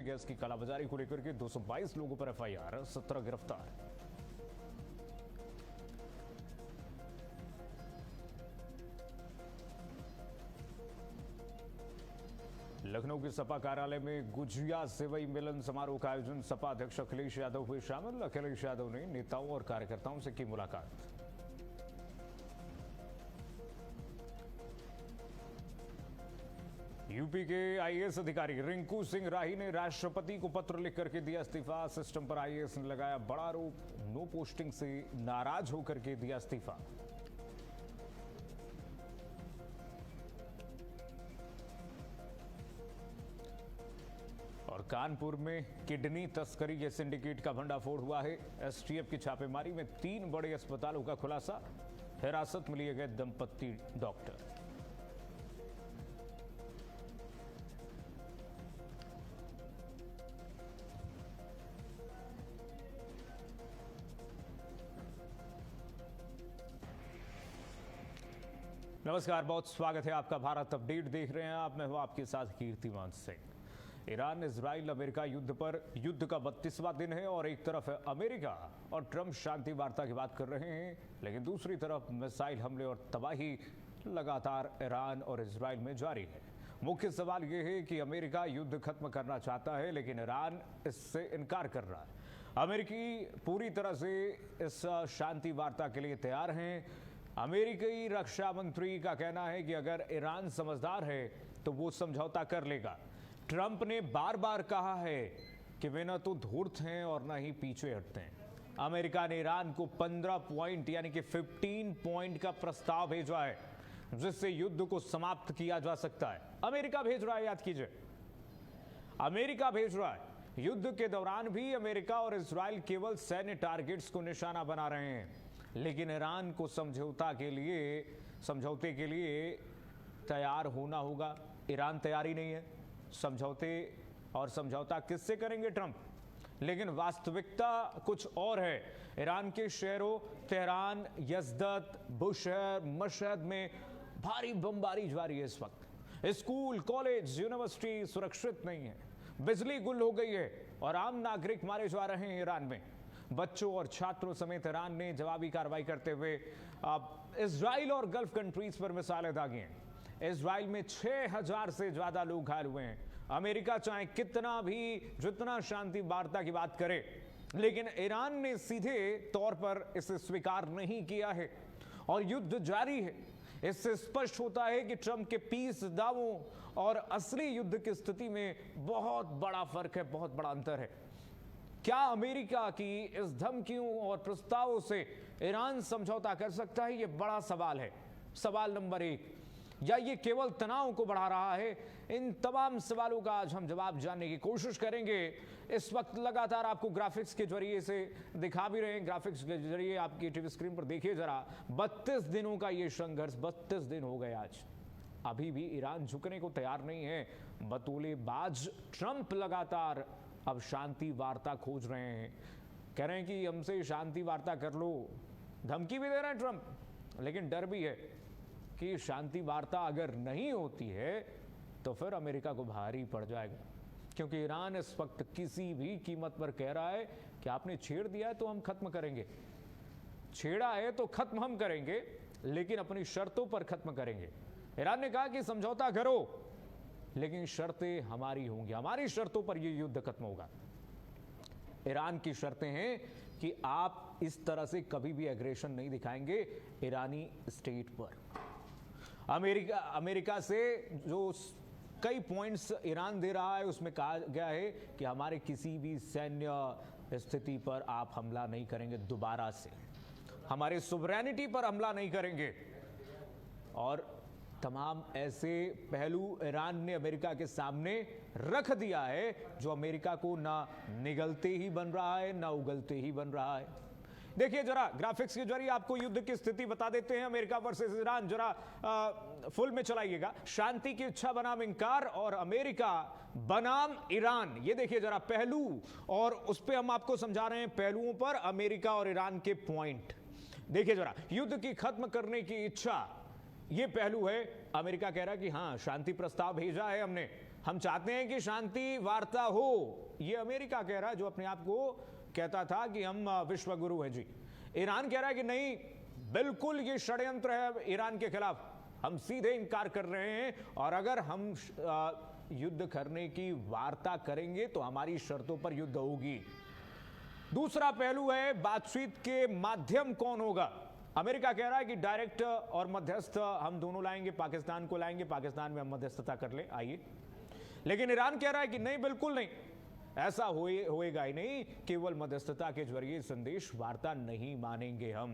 Gas की कालाबाजारी को लेकर के 222 लोगों पर एफआईआर, 17 गिरफ्तार। लखनऊ के सपा कार्यालय में गुजिया सेवई मिलन समारोह का आयोजन। सपा अध्यक्ष अखिलेश यादव हुए शामिल। अखिलेश यादव ने नेताओं और कार्यकर्ताओं से की मुलाकात। यूपी के आईएएस अधिकारी रिंकू सिंह राही ने राष्ट्रपति को पत्र लिख करके दिया इस्तीफा। सिस्टम पर आईएएस ने लगाया बड़ा आरोप। नो पोस्टिंग से नाराज होकर के दिया इस्तीफा। और कानपुर में किडनी तस्करी के सिंडिकेट का भंडाफोड़ हुआ है। एसटीएफ की छापेमारी में 3 बड़े अस्पतालों का खुलासा। हिरासत में लिए गए दंपत्ति डॉक्टर। नमस्कार, बहुत स्वागत है आपका। भारत अपडेट देख रहे हैं आप। मैं हूं आपके साथ कीर्तिमान सिंह। ईरान इजराइल अमेरिका युद्ध का 32वां दिन है और एक तरफ है अमेरिका और ट्रंप शांति वार्ता की बात कर रहे हैं, लेकिन दूसरी तरफ मिसाइल हमले और तबाही लगातार ईरान और इजराइल में जारी है। मुख्य सवाल यह है कि अमेरिका युद्ध खत्म करना चाहता है, लेकिन ईरान इससे इनकार कर रहा है। अमेरिकी पूरी तरह से इस शांति वार्ता के लिए तैयार हैं। अमेरिकी रक्षा मंत्री का कहना है कि अगर ईरान समझदार है तो वो समझौता कर लेगा। ट्रंप ने बार बार कहा है कि वे न तो धूर्त हैं और न ही पीछे हटते हैं। अमेरिका ने ईरान को 15 पॉइंट यानी कि 15 पॉइंट का प्रस्ताव भेजा है, जिससे युद्ध को समाप्त किया जा सकता है। अमेरिका भेज रहा है, याद कीजिए, अमेरिका भेज रहा है। युद्ध के दौरान भी अमेरिका और इजराइल केवल सैन्य टारगेट्स को निशाना बना रहे हैं, लेकिन ईरान को समझौते के लिए तैयार होना होगा। ईरान तैयार ही नहीं है। समझौता किससे करेंगे ट्रंप? लेकिन वास्तविकता कुछ और है। ईरान के शहरों तेहरान, यज़्द, बुशहर, मशहद में भारी बमबारी जारी है इस वक्त। स्कूल, कॉलेज, यूनिवर्सिटी सुरक्षित नहीं है। बिजली गुल हो गई है और आम नागरिक मारे जा रहे हैं ईरान में। बच्चों और छात्रों समेत ईरान ने जवाबी कार्रवाई करते हुए इजराइल और गल्फ कंट्रीज पर मिसाइलें दागी हैं। इजराइल में 6000 से ज्यादा लोग घायल हुए हैं। अमेरिका चाहे जितना शांति वार्ता की बात करे, लेकिन ईरान ने सीधे तौर पर इसे स्वीकार नहीं किया है और युद्ध जारी है। इससे स्पष्ट होता है कि ट्रंप के पीस दावों और असली युद्ध की स्थिति में बहुत बड़ा फर्क है, बहुत बड़ा अंतर है। क्या अमेरिका की इस धमकियों और प्रस्तावों से ईरान समझौता कर सकता है? यह बड़ा सवाल है। सवाल नंबर 1, या ये केवल तनाव को बढ़ा रहा है? इन तमाम सवालों का आज हम जवाब जानने की कोशिश करेंगे। इस वक्त लगातार आपको ग्राफिक्स के जरिए से दिखा भी रहे हैं। ग्राफिक्स के जरिए आपकी टीवी स्क्रीन पर देखिए जरा। 32 दिनों का ये संघर्ष, 32 दिन हो गए आज। अभी भी ईरान झुकने को तैयार नहीं है। बतौलेबाज ट्रंप लगातार अब शांति वार्ता खोज रहे हैं। कह रहे हैं कि हमसे शांति वार्ता कर लो। धमकी भी दे रहे हैं ट्रंप, लेकिन डर भी है कि शांति वार्ता अगर नहीं होती है तो फिर अमेरिका को भारी पड़ जाएगा, क्योंकि ईरान इस वक्त किसी भी कीमत पर कह रहा है कि आपने छेड़ दिया है तो हम खत्म करेंगे, छेड़ा है तो खत्म हम करेंगे, लेकिन अपनी शर्तों पर खत्म करेंगे। ईरान ने कहा कि समझौता करो, लेकिन शर्तें हमारी होंगी, हमारी शर्तों पर यह युद्ध खत्म होगा। ईरान की शर्तें हैं कि आप इस तरह से कभी भी एग्रेशन नहीं दिखाएंगे ईरानी स्टेट पर। अमेरिका से जो कई पॉइंट्स ईरान दे रहा है, उसमें कहा गया है कि हमारे किसी भी सैन्य स्थिति पर आप हमला नहीं करेंगे, दोबारा से हमारे सुवरेनिटी पर हमला नहीं करेंगे। और तमाम ऐसे पहलू ईरान ने अमेरिका के सामने रख दिया है जो अमेरिका को ना निगलते ही बन रहा है, ना उगलते ही बन रहा है। देखिए जरा ग्राफिक्स के जरिए आपको युद्ध की स्थिति बता देते हैं। अमेरिका वर्सेस ईरान, जरा फुल में चलाइएगा। शांति की इच्छा बनाम इंकार और अमेरिका बनाम ईरान, ये देखिए जरा पहलू, और उस पर हम आपको समझा रहे हैं पहलुओं पर अमेरिका और ईरान के पॉइंट। देखिए जरा, युद्ध की खत्म करने की इच्छा, यह पहलू है। अमेरिका कह रहा है कि हां, शांति प्रस्ताव भेजा है हमने, हम चाहते हैं कि शांति वार्ता हो, यह अमेरिका कह रहा है, जो अपने आप को कहता था कि हम विश्व गुरु हैं जी। ईरान कह रहा है कि नहीं, बिल्कुल ये षड्यंत्र है ईरान के खिलाफ, हम सीधे इनकार कर रहे हैं, और अगर हम युद्ध करने की वार्ता करेंगे तो हमारी शर्तों पर युद्ध होगी। दूसरा पहलू है बातचीत के माध्यम कौन होगा। अमेरिका कह रहा है कि डायरेक्ट और मध्यस्थ हम दोनों लाएंगे, पाकिस्तान को लाएंगे, पाकिस्तान में हम मध्यस्थता कर ले, आइए। लेकिन ईरान कह रहा है कि नहीं, बिल्कुल नहीं, ऐसा होएगा ही नहीं, केवल मध्यस्थता के जरिए संदेश वार्ता नहीं मानेंगे हम।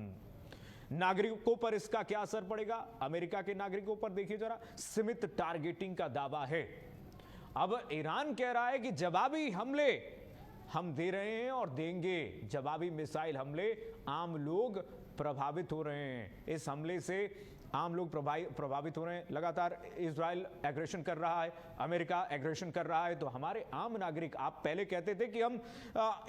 नागरिकों पर इसका क्या असर पड़ेगा? अमेरिका के नागरिकों पर देखिए जरा, सीमित टारगेटिंग का दावा है। अब ईरान कह रहा है कि जवाबी हमले हम दे रहे हैं और देंगे, जवाबी मिसाइल हमले, आम लोग प्रभावित हो रहे हैं, इस हमले से आम लोग प्रभावित हो रहे हैं। लगातार इजराइल एग्रेशन कर रहा है, अमेरिका एग्रेशन कर रहा है, तो हमारे आम नागरिक, आप पहले कहते थे कि हम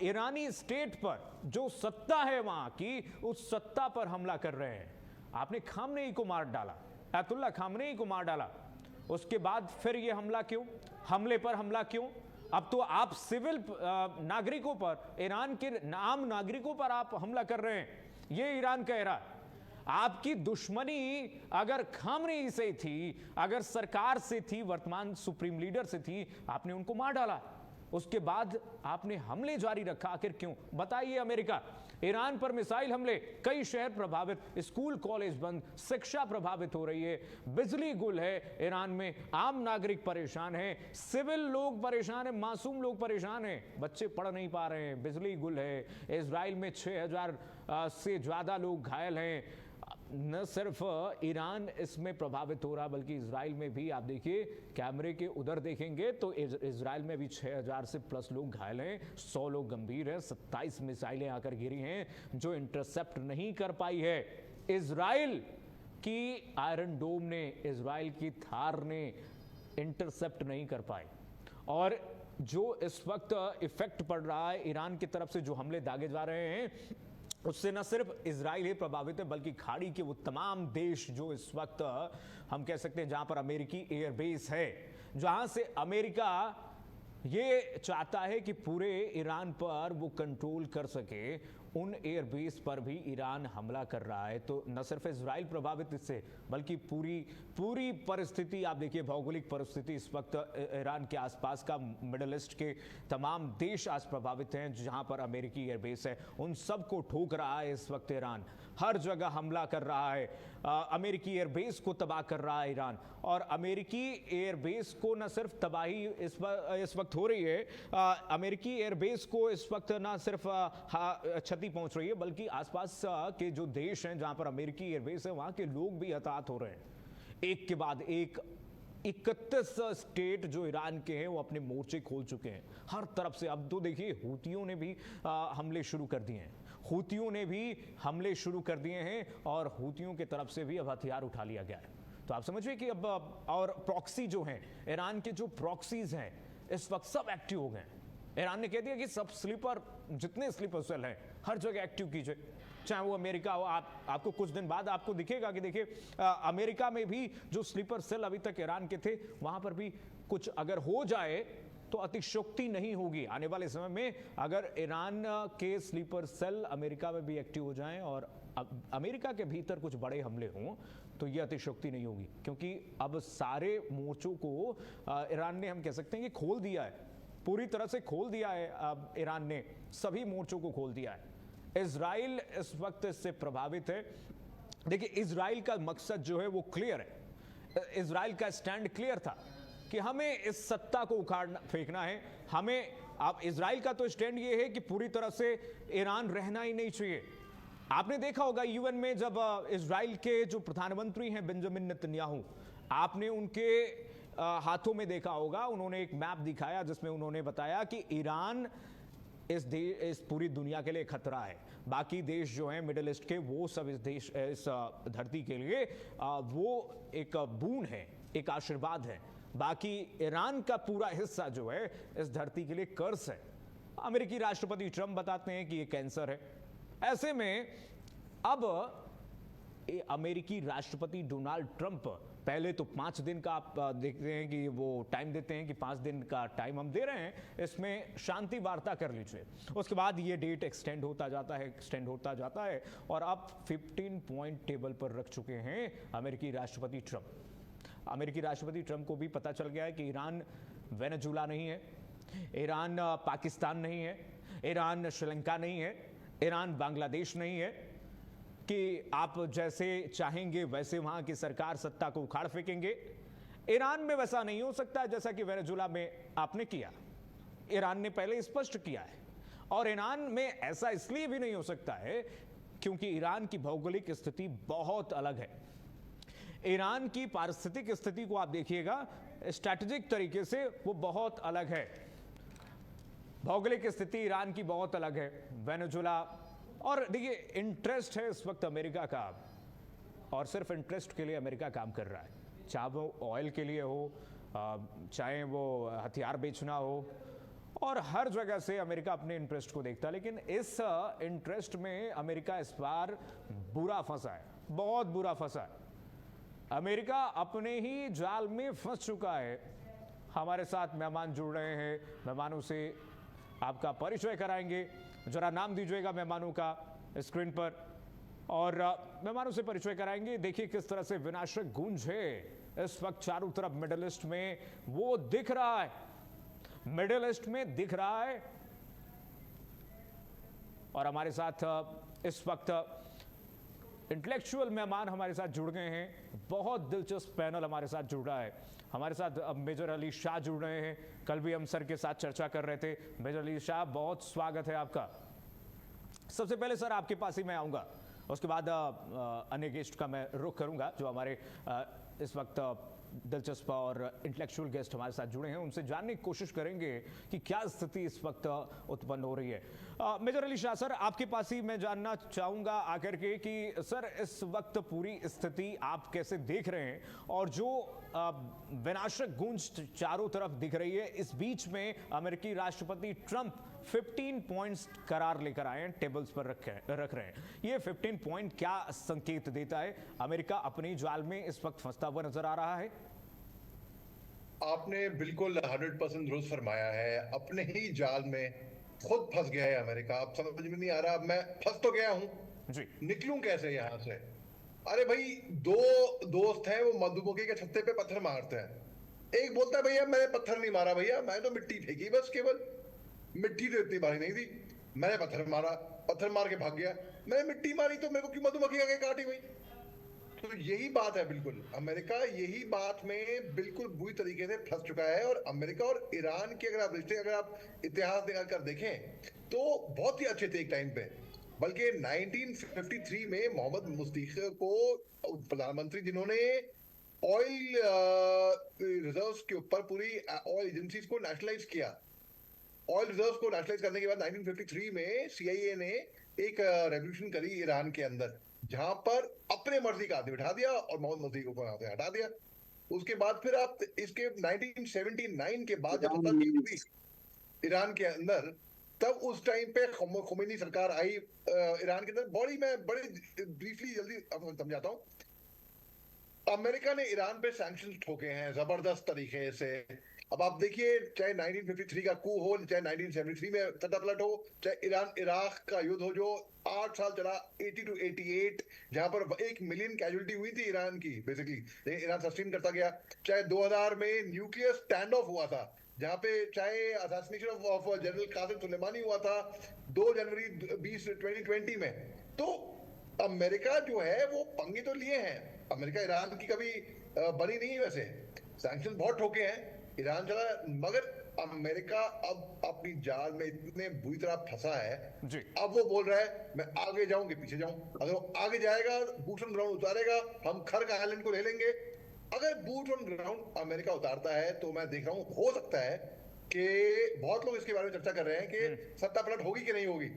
ईरानी स्टेट पर जो सत्ता है वहां की, उस सत्ता पर हमला कर रहे हैं। आपने खामनेई को मार डाला, अयतुल्ला खामनेई को मार डाला, उसके बाद फिर ये हमला क्यों, हमले पर हमला क्यों? अब तो आप सिविल नागरिकों पर, ईरान के आम नागरिकों पर आप हमला कर रहे हैं, ये ईरान कह रहा है। आपकी दुश्मनी अगर खामनेई से थी, अगर सरकार से थी, वर्तमान सुप्रीम लीडर से थी, आपने उनको मार डाला, उसके बाद आपने हमले जारी रखा, आखिर क्यों? बताइए अमेरिका। ईरान पर मिसाइल हमले, कई शहर प्रभावित, स्कूल कॉलेज बंद, शिक्षा प्रभावित हो रही है, बिजली गुल है ईरान में, आम नागरिक परेशान है, सिविल लोग परेशान है, मासूम लोग परेशान है, बच्चे पढ़ नहीं पा रहे हैं, बिजली गुल है। इजराइल में 6000 से ज्यादा लोग घायल हैं। न सिर्फ ईरान इसमें प्रभावित हो रहा, बल्कि इजराइल में भी आप देखिए, कैमरे के उधर देखेंगे तो इजराइल में भी 6000 से प्लस लोग घायल हैं, 100 लोग गंभीर हैं, 27 मिसाइलें आकर गिरी हैं जो इंटरसेप्ट नहीं कर पाई है। इजराइल की आयरन डोम ने, इजराइल की थार ने इंटरसेप्ट नहीं कर पाए। और जो इस वक्त इफेक्ट पड़ रहा है ईरान की तरफ से, जो हमले दागे जा रहे हैं, उससे न सिर्फ इजराइल ही प्रभावित है, बल्कि खाड़ी के वो तमाम देश जो इस वक्त हम कह सकते हैं जहां पर अमेरिकी एयरबेस है, जहां से अमेरिका ये चाहता है कि पूरे ईरान पर वो कंट्रोल कर सके, उन एयरबेस पर भी ईरान हमला कर रहा है। तो न सिर्फ इजराइल प्रभावित इससे, बल्कि पूरी परिस्थिति आप देखिए, भौगोलिक परिस्थिति इस वक्त ईरान के आसपास का, मिडिल ईस्ट के तमाम देश आज प्रभावित हैं जहां पर अमेरिकी एयरबेस है, उन सबको ठोक रहा है इस वक्त ईरान, हर जगह हमला कर रहा है, अमेरिकी एयरबेस को तबाह कर रहा है ईरान। और अमेरिकी एयरबेस को न सिर्फ तबाही इस वक्त हो रही है, अमेरिकी एयरबेस को इस वक्त न सिर्फ क्षति पहुंच रही है, बल्कि आसपास के जो देश हैं जहां पर अमेरिकी एयरबेस है, वहां के लोग भी हताहत हो रहे हैं। एक के बाद एक 31 स्टेट जो ईरान के हैं वो अपने मोर्चे खोल चुके हैं हर तरफ से। अब तो देखिए, हूतियों ने भी हमले शुरू कर दिए हैं, हूतियों ने भी हमले शुरू कर दिए हैं, और हूतियों की तरफ से भी अब हथियार उठा लिया गया है। तो आप समझिए कि अब और प्रॉक्सी जो हैं, ईरान के जो प्रॉक्सीज हैं इस वक्त सब एक्टिव हो गए हैं। ईरान ने कह दिया कि सब स्लीपर, जितने स्लीपर सेल हैं हर जगह एक्टिव कीजिए, चाहे वो अमेरिका हो। आपको कुछ दिन बाद आपको दिखेगा कि देखिए, अमेरिका में भी जो स्लीपर सेल अभी तक ईरान के थे, वहां पर भी कुछ अगर हो जाए तो अतिशयोक्ति नहीं होगी। आने वाले समय में अगर ईरान के स्लीपर सेल अमेरिका में भी एक्टिव हो जाएं और अमेरिका के भीतर कुछ बड़े हमले हों, तो यह अतिशयोक्ति नहीं होगी, क्योंकि अब सारे मोर्चों को ईरान ने, हम कह सकते हैं कि खोल दिया है, पूरी तरह से खोल दिया है। अब ईरान ने सभी मोर्चों को खोल दिया है। इजराइल इस वक्त इससे प्रभावित है। देखिए, इजराइल का मकसद जो है वो क्लियर है, इजराइल का स्टैंड क्लियर था कि हमें इस सत्ता को उखाड़ना फेंकना है। हमें, अब इजराइल का तो स्टैंड ये है कि पूरी तरह से ईरान रहना ही नहीं चाहिए। आपने देखा होगा यूएन में जब इजराइल के जो प्रधानमंत्री हैं बेंजामिन नेतन्याहू, आपने उनके हाथों में देखा होगा, उन्होंने एक मैप दिखाया जिसमें उन्होंने बताया कि ईरान इस पूरी दुनिया के लिए खतरा है। बाकी देश जो हैं मिडिल ईस्ट के, वो सब इस धरती के लिए वो एक बून है, एक आशीर्वाद है। बाकी ईरान का पूरा हिस्सा जो है इस धरती के लिए कर्ज है। अमेरिकी राष्ट्रपति ट्रंप बताते हैं कि ये कैंसर है। ऐसे में अब अमेरिकी राष्ट्रपति डोनाल्ड ट्रंप पहले तो 5 दिन का आप देखते हैं कि वो टाइम देते हैं कि 5 दिन का टाइम हम दे रहे हैं, इसमें शांति वार्ता कर लीजिए। उसके बाद ये डेट एक्सटेंड होता जाता है और अब 15 पॉइंट टेबल पर रख चुके हैं अमेरिकी राष्ट्रपति ट्रंप। अमेरिकी राष्ट्रपति ट्रंप को भी पता चल गया है कि ईरान वेनेजुला नहीं है, ईरान पाकिस्तान नहीं है, ईरान श्रीलंका नहीं है, ईरान बांग्लादेश नहीं है कि आप जैसे चाहेंगे वैसे वहां की सरकार सत्ता को उखाड़ फेंकेंगे। ईरान में वैसा नहीं हो सकता जैसा कि वेनेजुला में आपने किया, ईरान ने पहले स्पष्ट किया है। और ईरान में ऐसा इसलिए भी नहीं हो सकता है क्योंकि ईरान की भौगोलिक स्थिति बहुत अलग है। ईरान की पारिस्थितिक स्थिति को आप देखिएगा, स्ट्रैटेजिक तरीके से वो बहुत अलग है। भौगोलिक स्थिति ईरान की बहुत अलग है, वेनेजुला। और देखिए, इंटरेस्ट है इस वक्त अमेरिका का, और सिर्फ इंटरेस्ट के लिए अमेरिका काम कर रहा है, चाहे वो ऑयल के लिए हो, चाहे वो हथियार बेचना हो, और हर जगह से अमेरिका अपने इंटरेस्ट को देखता है। लेकिन इस इंटरेस्ट में अमेरिका इस बार बुरा फंसा है, बहुत बुरा फंसा है। अमेरिका अपने ही जाल में फंस चुका है। हमारे साथ मेहमान जुड़ रहे हैं, मेहमानों से आपका परिचय कराएंगे। जरा नाम दीजिएगा मेहमानों का स्क्रीन पर, और मेहमानों से परिचय कराएंगे। देखिए किस तरह से विनाशक गूंज है इस वक्त चारों तरफ मिडिल ईस्ट में, वो दिख रहा है, मिडिल ईस्ट में दिख रहा है। और हमारे साथ इस वक्त इंटेलेक्चुअल मेहमान हमारे साथ जुड़ गए हैं, बहुत दिलचस्प पैनल हमारे साथ जुड़ रहा है। हमारे साथ अब मेजर अली शाह जुड़ रहे हैं, कल भी हम सर के साथ चर्चा कर रहे थे। मेजर अली शाह, बहुत स्वागत है आपका। सबसे पहले सर आपके पास ही मैं आऊँगा, उसके बाद अन्य गेस्ट का मैं रुख करूँगा जो हमारे इस वक्त दिलचस्प और इंटेलेक्चुअल गेस्ट हमारे साथ जुड़े हैं, उनसे जानने की कोशिश करेंगे कि क्या स्थिति इस वक्त उत्पन्न हो रही है। मेजर अली शाह सर, आपके पास ही मैं जानना चाहूँगा आकर के कि सर इस वक्त पूरी स्थिति आप कैसे देख रहे हैं, और जो विनाशक गूंज चारों तरफ दिख रही है, इस बीच में अमेरिकी राष्ट्रपति ट्रंप 15 पॉइंट्स करार लेकर आए हैं, टेबल्स पर रख रहे हैं। ये 15 पॉइंट क्या संकेत देता है? अमेरिका अपने जाल में इस वक्त फंसता हुआ नजर आ रहा है। आपने बिल्कुल 100% दुरुस्त फरमाया है, अपने ही जाल में खुद फंस गया है अमेरिका। अब समझ में नहीं आ रहा, अब मैं फंस तो गया हूं जी, निकलूं कैसे यहां से? अरे भाई, दो दोस्त हैं, वो मधुमक्खी के छत्ते पे पत्थर मारते हैं। एक बोलता है भैया मैंने पत्थर नहीं मारा, भैया मैं तो मिट्टी फेंकी बस, केवल मिट्टी तो इतनी भारी नहीं थी, मैंने पत्थर मारा, पत्थर मार के भाग गया। मैंने मिट्टी मारी तो मेरे को क्यों मधुमक्खी आगे काटी हुई? तो यही बात है, बिल्कुल अमेरिका यही बात में बिल्कुल बुरी तरीके से फंस चुका है। और अमेरिका और ईरान के अगर आप रिश्ते, अगर आप इतिहास निकाल देखें तो बहुत ही अच्छे थे एक टाइम पे। बल्कि 1953 में मोहम्मद मुस्तफा को प्रधानमंत्री, जिन्होंने ऑयल रिजर्व्स के ऊपर पूरी ऑयल एजेंसीज को नेशनलाइज किया, ऑयल रिजर्व्स को नेशनलाइज करने के बाद 1953 में CIA ने एक रेवोल्यूशन करी ईरान के अंदर, जहां पर अपने मर्जी का आदमी बिठा दिया और मोहम्मद मुस्तफा को हटा दिया। उसके बाद फिर आप इसके 1979 के बाद जब तरक्की हुई ईरान के अंदर, तब उस टाइम पे खुमैनी सरकार आई ईरान के अंदर। बड़ी ब्रीफली जल्दी समझाता हूं। अमेरिका ने ईरान पे सैंक्शन ठोके हैं जबरदस्त तरीके से। अब आप देखिए, चाहे 1953 का कू हो, चाहे 1973 में सत्ता पलट हो, चाहे ईरान इराक का युद्ध हो जो 8 साल चला, 80 to 88, जहां पर 1 मिलियन कैजुअलिटी हुई थी ईरान की बेसिकली, लेकिन ईरान सस्टेन करता गया। चाहे 2000 में न्यूक्लियर स्टैंड ऑफ हुआ था, जहां पे चाहे assassination of General Qasem Soleimani हुआ था 2 जनवरी 2020 में। तो अमेरिका जो है वो पंगे तो लिए हैं, अमेरिका ईरान की कभी बनी नहीं। वैसे सैंक्शन बहुत ठोके हैं, ईरान चला, मगर अमेरिका अब अपनी जाल में इतने बुरी तरह फंसा है जी। अब वो बोल रहा है मैं आगे जाऊं कि पीछे जाऊं। अगर वो आगे जाएगा, बूट ऑन ग्राउंड उतारेगा, हम खर्ग आइलैंड को ले लेंगे। अगर बूट ऑन ग्राउंड अमेरिका उतारता है तो मैं देख रहा हूं, हो सकता है कि बहुत लोग इसके बारे में चर्चा कर रहे हैं कि सत्ता पलट होगी कि नहीं होगी।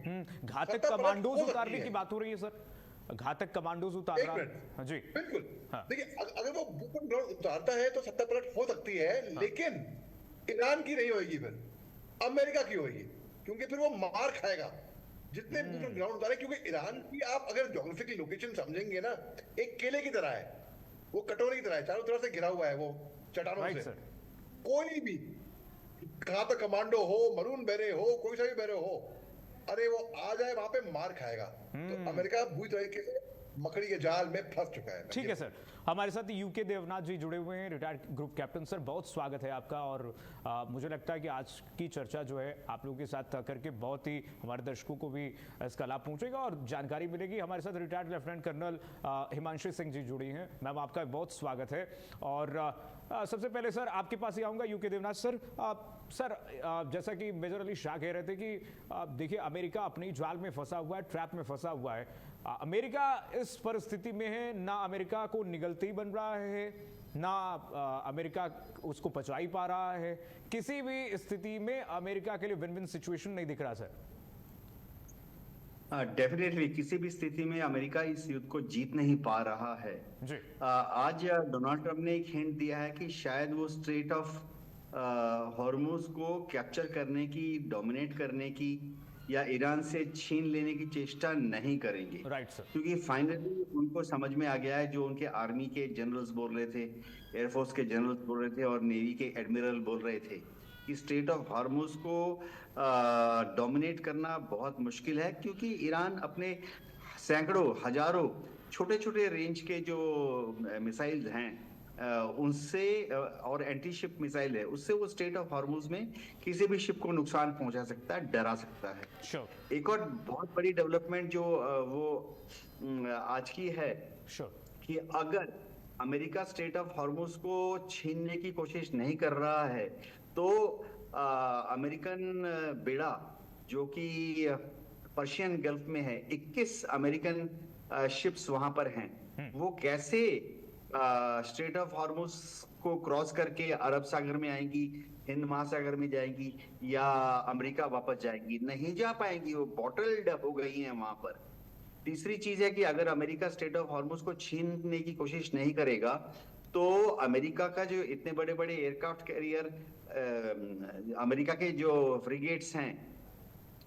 घातक कमांडोज उतारने की बात हो रही है सर, घातक कमांडोज उतार रहा है जी, बिल्कुल। देखिए, अगर वो बूट ऑन ग्राउंड उतारता है तो सत्ता पलट हो सकती है, लेकिन ईरान की नहीं होगी, फिर अमेरिका की होगी, क्योंकि फिर वो मार खाएगा जितने बूट ऑन ग्राउंड उतारे। क्योंकि ईरान की आप अगर ज्योग्राफिकल लोकेशन समझेंगे ना, एक केले की तरह है। वो कटोरी की तरह है, चारों तरफ से घिरा हुआ है वो चट्टानों से। कोई भी, कहां तो कमांडो हो, मरून बेरे हो, कोई सा भी बेरे हो, अरे वो आ जाए वहां पे मार खाएगा। तो अमेरिका बुरी तरीके से मकड़ी के जाल में फंस चुका है। ठीक है सर, हमारे साथ यूके देवनाथ जी जुड़े हुए हैं, रिटायर्ड ग्रुप कैप्टन। सर बहुत स्वागत है आपका। और मुझे लगता है कि आज की चर्चा जो है आप लोगों के साथ करके बहुत ही हमारे दर्शकों को भी इसका लाभ पहुंचेगा और जानकारी मिलेगी। हमारे साथ retired lieutenant colonel Himanshi Singh ji जुड़ी हैं। मैम आपका बहुत स्वागत है। और सबसे पहले सर आपके पास ही आऊँगा यूके देवनाथ सर। सर जैसा कि मेजर अली शाह कह रहे थे कि देखिए अमेरिका अपनी जाल में फंसा हुआ है, ट्रैप में फंसा हुआ है। अमेरिका इस परिस्थिति में है, ना अमेरिका को निगलती बन रहा है, ना अमेरिका उसको पचा ही पा रहा है। किसी भी स्थिति में अमेरिका के लिए विन विन सिचुएशन नहीं दिख रहा सर। डेफिनेटली किसी भी स्थिति में अमेरिका इस युद्ध को जीत नहीं पा रहा है जी। आज डोनाल्ड ट्रंप ने एक हिंट दिया है कि शायद वो स्ट्रेट ऑफ हॉर्मुज को कैप्चर करने की, डोमिनेट करने की या ईरान से छीन लेने की चेष्टा नहीं करेंगे। Right sir. क्योंकि फाइनली उनको समझ में आ गया है, जो उनके आर्मी के जनरल्स बोल रहे थे, एयरफोर्स के जनरल्स बोल रहे थे और नेवी के एडमिरल बोल रहे थे कि स्ट्रेट ऑफ हॉर्मुज को डोमिनेट करना बहुत मुश्किल है। क्योंकि ईरान अपने सैकड़ों, हजारों छोटे छोटे रेंज के जो मिसाइल हैं उनसे और एंटी शिप मिसाइल है, उससे वो स्ट्रेट ऑफ हॉर्मुज में किसी भी शिप को नुकसान पहुंचा सकता है, डरा सकता है। sure. एक और बहुत बड़ी डेवलपमेंट जो वो आज की है कि अगर अमेरिका स्ट्रेट ऑफ हॉर्मुज को छीनने की कोशिश नहीं कर रहा है तो अमेरिकन बेड़ा जो कि पर्शियन गल्फ में है, 21 अमेरिकन शिप्स वहां पर हैं, वो कैसे स्ट्रेट ऑफ हॉर्मुज को क्रॉस करके अरब सागर में आएंगी, हिंद महासागर में जाएंगी या अमेरिका वापस जाएंगी? नहीं जा पाएंगी, वो बॉटल्ड हो गई हैं वहां पर। तीसरी चीज है कि अगर अमेरिका स्ट्रेट ऑफ हॉर्मुज को छीनने की कोशिश नहीं करेगा तो अमेरिका का जो इतने बड़े बड़े एयरक्राफ्ट कैरियर, अमेरिका के जो फ्रिगेट्स हैं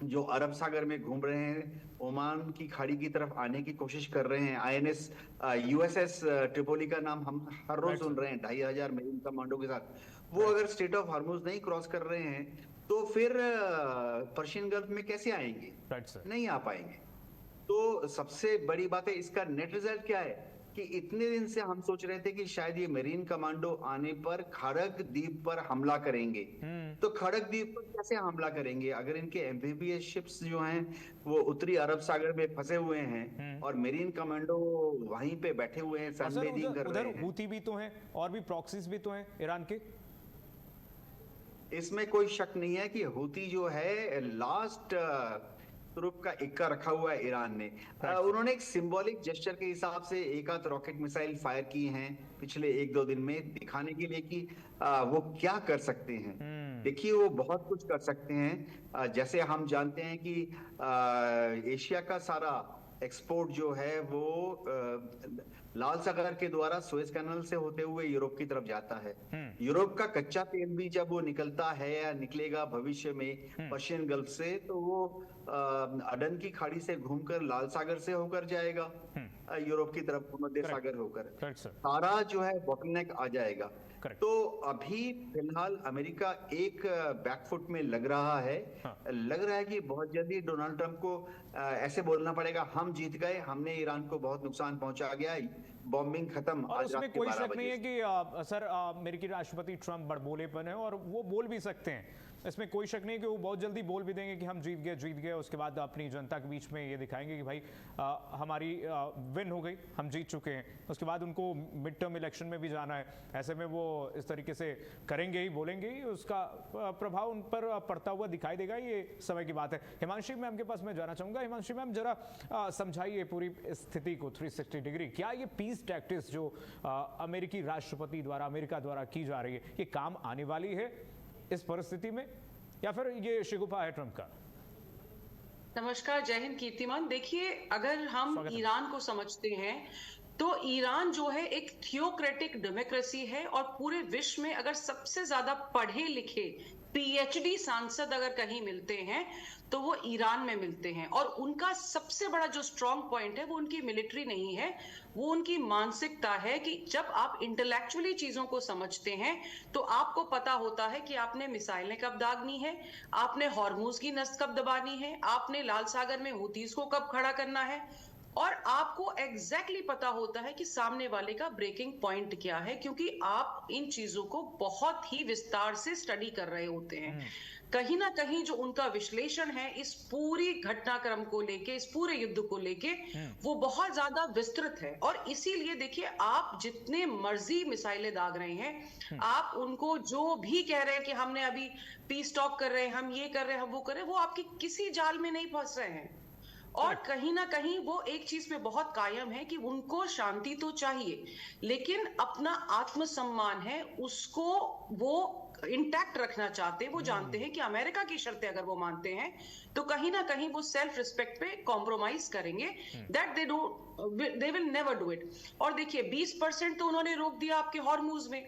जो अरब सागर में घूम रहे हैं, ओमान की खाड़ी की तरफ आने की कोशिश कर रहे हैं, INS USS ट्रिपोली का नाम हम हर रोज सुन रहे हैं 2500 मेरीन कमांडो के साथ, वो अगर स्ट्रेट ऑफ हॉर्मुज नहीं क्रॉस कर रहे हैं तो फिर पर्शियन गल्फ में कैसे आएंगे? नहीं आ पाएंगे। तो सबसे बड़ी बात है, इसका नेट रिजल्ट क्या है कि इतने दिन से हम सोच रहे थे कि शायद ये मेरीन कमांडो आने पर खड़ग द्वीप पर हमला करेंगे। तो खड़ग द्वीप पर कैसे हमला करेंगे अगर इनके एम्फीबियस शिप्स जो हैं वो उत्तरी अरब सागर में फंसे हुए हैं और मेरीन कमांडो वहीं पे बैठे हुए हैं, सनबेदिंग कर रहे हैं। हूती भी तो हैं और भी प्रॉक्सीज भी तो हैं ईरान के। इसमें कोई शक नहीं है कि हूती जो है लास्ट ग्रुप का इक्का रखा हुआ है ईरान ने। उन्होंने एक सिंबॉलिक जेस्चर के हिसाब से एक आध रॉकेट मिसाइल फायर किए हैं पिछले 1-2 दिन में, दिखाने के लिए कि वो क्या कर सकते हैं। देखिए वो बहुत कुछ कर सकते हैं। जैसे हम जानते हैं कि एशिया का सारा एक्सपोर्ट जो है वो लाल सागर के द्वारा सुएज कैनल से होते हुए यूरोप की तरफ जाता है। यूरोप का कच्चा तेल भी जब वो निकलता है या निकलेगा भविष्य में पर्शियन गल्फ से, तो वो अडन की खाड़ी से घूमकर लाल सागर से होकर जाएगा यूरोप की तरफ, भूमध्य सागर होकर सारा जो है बॉटलनेक आ जाएगा। तो अभी फिलहाल अमेरिका एक बैकफुट में लग रहा है। लग रहा है कि बहुत जल्दी डोनाल्ड ट्रंप को ऐसे बोलना पड़ेगा, हम जीत गए, हमने ईरान को बहुत नुकसान पहुंचा गया, बॉम्बिंग खत्म। और उसमें कोई शक नहीं है कि सर अमेरिकी राष्ट्रपति ट्रंप बड़बोलेपन है और वो बोल भी सकते हैं, इसमें कोई शक नहीं कि वो बहुत जल्दी बोल भी देंगे कि हम जीत गए। उसके बाद अपनी जनता के बीच में ये दिखाएंगे कि भाई हमारी विन हो गई, हम जीत चुके हैं। उसके बाद उनको मिड टर्म इलेक्शन में भी जाना है, ऐसे में वो इस तरीके से करेंगे ही, बोलेंगे ही, उसका प्रभाव उन पर पड़ता हुआ दिखाई देगा, ये समय की बात है। हिमांशी मैम के पास मैं जाना चाहूँगा। हिमांशी मैम जरा समझाइए पूरी स्थिति को 360 डिग्री। क्या ये पीस टैक्टिक्स जो अमेरिकी राष्ट्रपति द्वारा, अमेरिका द्वारा की जा रही है, ये काम आने वाली है इस परिस्थिति में या फिर ये शिगुफा है ट्रंप का? नमस्कार, जय हिंद कीर्तिमान। देखिए, अगर हम ईरान को समझते हैं तो ईरान जो है एक थियोक्रेटिक डेमोक्रेसी है, और पूरे विश्व में अगर सबसे ज्यादा पढ़े लिखे पीएचडी सांसद अगर कहीं मिलते हैं तो वो ईरान में मिलते हैं। और उनका सबसे बड़ा जो स्ट्रॉन्ग पॉइंट है वो उनकी मिलिट्री नहीं है, वो उनकी मानसिकता है कि जब आप इंटेलेक्चुअली चीजों को समझते हैं तो आपको पता होता है कि आपने मिसाइलें कब दागनी है, आपने हॉर्मुज की नस कब दबानी है, आपने लाल सागर में हुतीज को कब खड़ा करना है, और आपको एग्जैक्टली पता होता है कि सामने वाले का ब्रेकिंग पॉइंट क्या है, क्योंकि आप इन चीजों को बहुत ही विस्तार से स्टडी कर रहे होते हैं। कहीं ना कहीं जो उनका विश्लेषण है इस पूरी घटनाक्रम को लेके, इस पूरे युद्ध को लेके, वो बहुत ज्यादा विस्तृत है। और इसीलिए देखिए, आप जितने मर्जी मिसाइलें दाग रहे हैं, आप उनको जो भी कह रहे हैं कि हमने अभी पीस टॉक कर रहे हैं, हम ये कर रहे हैं, हम वो कर रहे हैं, वो आपकी किसी जाल में नहीं फंस रहे हैं। और कहीं ना कहीं वो एक चीज पे बहुत कायम है कि उनको शांति तो चाहिए, लेकिन अपना आत्मसम्मान है उसको वो इंटैक्ट रखना चाहते हैं। वो जानते हैं कि अमेरिका की शर्तें अगर वो मानते हैं तो कहीं ना कहीं वो सेल्फ रिस्पेक्ट पे कॉम्प्रोमाइज करेंगे, that they will never do it. और देखिए 20% तो उन्होंने रोक दिया आपके हॉर्मुज में,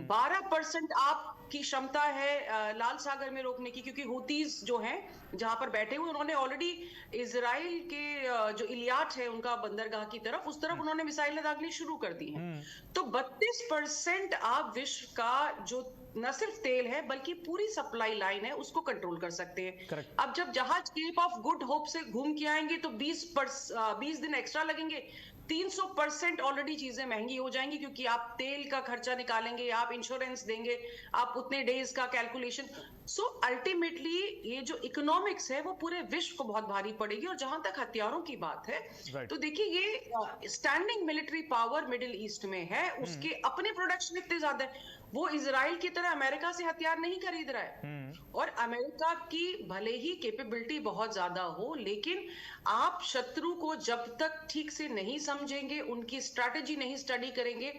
12% आपकी क्षमता है लाल सागर में रोकने की, क्योंकि हुतीज जो हैं जहां पर बैठे हुए, उन्होंने ऑलरेडी इजराइल के जो इलियाट है उनका बंदरगाह की तरफ, उस तरफ उन्होंने मिसाइलें दागनी शुरू कर दी हैं। तो 32% आप विश्व का जो न सिर्फ तेल है बल्कि पूरी सप्लाई लाइन है उसको कंट्रोल कर सकते हैं। Correct. अब जब जहाज केप ऑफ गुड होप से घूम के आएंगे तो 20 दिन एक्स्ट्रा लगेंगे, 300% ऑलरेडी चीजें महंगी हो जाएंगी, क्योंकि आप तेल का खर्चा निकालेंगे, आप इंश्योरेंस देंगे, आप उतने डेज का कैलकुलेशन। सो अल्टीमेटली ये जो इकोनॉमिक्स है वो पूरे विश्व को बहुत भारी पड़ेगी। और जहां तक हथियारों की बात है, Right. तो देखिए ये standing military power middle east में है, उसके अपने प्रोडक्शन इतने ज्यादा है, वो इजराइल की तरह अमेरिका से हथियार नहीं खरीद रहा है। और अमेरिका की भले ही कैपेबिलिटी बहुत ज्यादा हो, लेकिन आप शत्रु को जब तक ठीक से नहीं समझेंगे, उनकी स्ट्रैटेजी नहीं स्टडी करेंगे,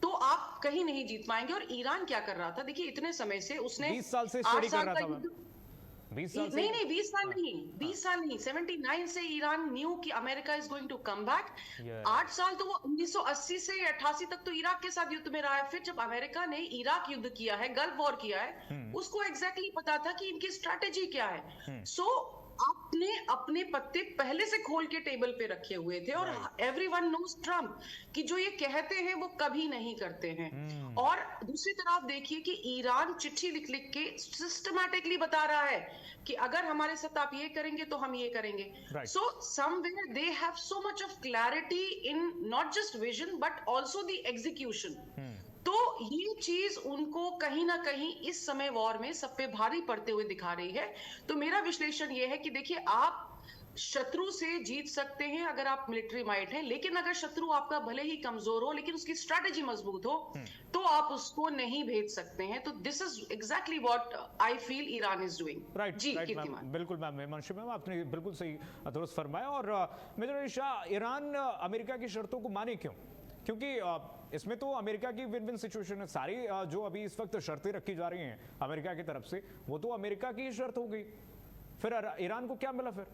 तो आप कहीं नहीं जीत पाएंगे। और ईरान क्या कर रहा था, देखिए इतने समय से उसने 20 साल से स्टडी कर रहा था। 20 साल नहीं, 20 साल नहीं, 20 साल नहीं, 79 से ईरान न्यू कि America is going to come back. 8 साल तो वो 1980 से 88 तक तो इराक के साथ युद्ध में रहा है। फिर जब अमेरिका ने इराक युद्ध किया है, गल्फ वॉर किया है, उसको एग्जैक्टली पता था कि इनकी स्ट्रैटेजी क्या है। सो आपने अपने पत्ते पहले से खोल के टेबल पे रखे हुए थे। और एवरीवन नोज ट्रम्प कि जो ये कहते हैं वो कभी नहीं करते हैं। और दूसरी तरफ देखिए कि ईरान चिट्ठी लिख लिख के सिस्टमैटिकली बता रहा है कि अगर हमारे साथ आप ये करेंगे तो हम ये करेंगे। So somewhere they have so much of clarity in not just vision but also the execution. तो ये चीज उनको कहीं ना कहीं इस समय वॉर में सब पे भारी पड़ते हुए दिखा रही है। तो मेरा विश्लेषण ये है कि देखिए, आप शत्रु से जीत सकते हैं अगर आप मिलिट्री माइट हैं, लेकिन अगर शत्रु आपका भले ही कमजोर हो लेकिन उसकी स्ट्रैटेजी मजबूत हो तो आप उसको नहीं भेज सकते हैं। तो this is exactly what I feel Iran is doing. Right ji Kirtiman, बिल्कुल मैम, हिमांशु मैम आपने बिल्कुल सही दुरुस्त फरमाया। और मेजर शाह, ईरान अमेरिका की शर्तों को माने क्यों? क्योंकि इसमें तो अमेरिका की विन विन सिचुएशन है। सारी जो अभी इस वक्त शर्तें रखी जा रही हैं अमेरिका की तरफ से, वो तो अमेरिका की ही शर्त हो गई, फिर ईरान को क्या मिला? फिर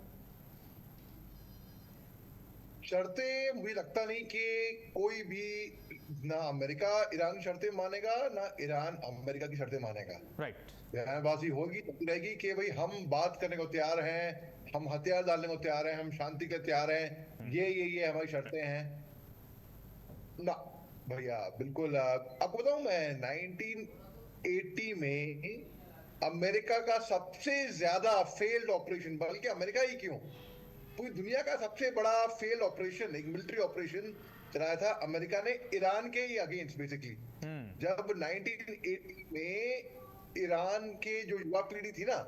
शर्तें, मुझे लगता नहीं कि कोई भी, ना अमेरिका ईरान की शर्तें मानेगा ना ईरान अमेरिका की शर्तें मानेगा। राइट, बयानबाजी होगी तो रहेगी कि भाई हम बात करने को तैयार हैं, हम हथियार डालने को तैयार हैं, हम शांति के तैयार हैं, ये हमारी शर्तें हैं। ना भैया, बिल्कुल। आपको बताऊं, मैं 1980 में अमेरिका का सबसे ज्यादा फेल्ड ऑपरेशन, बल्कि अमेरिका ही क्यों, पूरी दुनिया का सबसे बड़ा फेल्ड ऑपरेशन, एक मिलिट्री ऑपरेशन चलाया था अमेरिका ने ईरान के ही अगेंस्ट बेसिकली। जब 1980 में ईरान के जो युवा पीढ़ी थी ना,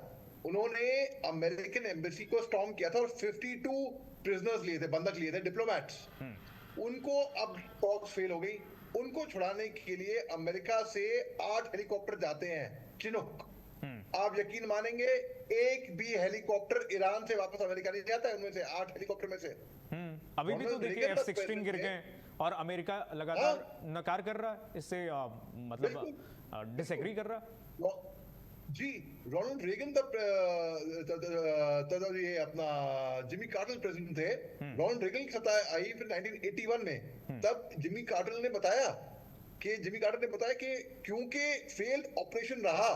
उन्होंने अमेरिकन एम्बेसी को स्टॉर्म किया था और 52 प्रिजनर्स लिए थे, बंधक लिए थे, डिप्लोमैट्स। उनको अब टॉक्स फेल हो गई, उनको छुड़ाने के लिए अमेरिका से 8 हेलीकॉप्टर जाते हैं, चिनूक। आप यकीन मानेंगे, एक भी हेलीकॉप्टर ईरान से वापस अमेरिका नहीं जाता है, उनमें से 8 हेलीकॉप्टर में से। अभी भी तो देखिए F-16 गिर गए और अमेरिका लगातार नकार कर रहा है इससे, मतलब डिसएग्री कर रहा है। जी, रोनाल्ड रेगन ये अपना जिमी कार्टर प्रेसिडेंट थे। रोनाल्ड रेगन की सत्ता आई फिर 1981 में। तब जिमी कार्टर ने बताया कि क्योंकि फेल्ड ऑपरेशन रहा,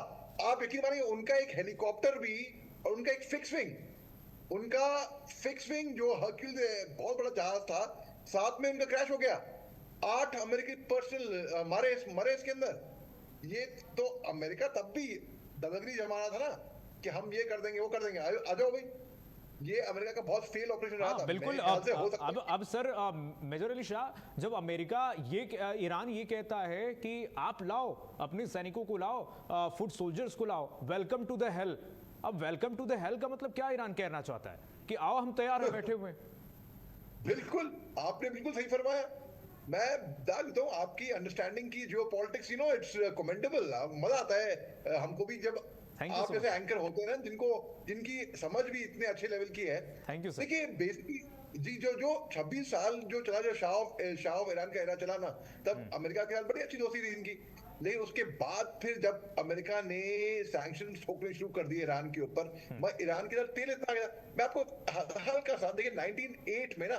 आप यकीन मानिए उनका एक हेलीकॉप्टर भी और उनका एक फिक्स विंग जो हर्क्यूल बहुत बड़ा जहाज था, साथ में उनका क्रैश हो गया। 8 अमेरिकी पर्सनल मरे इसके अंदर। ये तो अमेरिका तब भी दगदगी जमाना था ना कि हम ये कर देंगे वो कर देंगे, आ जाओ भाई। ये अमेरिका का बहुत फेल ऑपरेशन रहा था। बिल्कुल। अब सर मेजर अली शाह, जब अमेरिका ईरान ये कहता है कि आप लाओ अपने सैनिकों को लाओ, फुट सोल्जर्स को लाओ, वेलकम टू द हेल। अब वेलकम टू द हेल का मतलब क्या ईरान कहना चाहता है कि आओ हम तैयार हैं, बैठे हुए। बिल्कुल, आपने बिल्कुल सही फरमाया। मैं बता देता हूँ आपकी अंडरस्टैंडिंग की जियो पॉलिटिक्स, इट्स कमेंडेबल। हमको आता है हमको भी, जब आप जैसे एंकर होते हैं ना जिनकी समझ भी इतने अच्छे लेवल की है। Thank you sir. देखिए बेसिकली जी, जो 26 साल जो चला, जो शाह ऑफ ईरान का एरा चला ना, तब अमेरिका के साथ बड़ी अच्छी दोस्ती थी इनकी। लेकिन उसके बाद फिर जब अमेरिका ने सैंक्शन ठोकने शुरू कर दिए ईरान के ऊपर, मैं ईरान के साथ तेल इतना गया। मैं आपको हल्का सा देखिए, 1908 में ना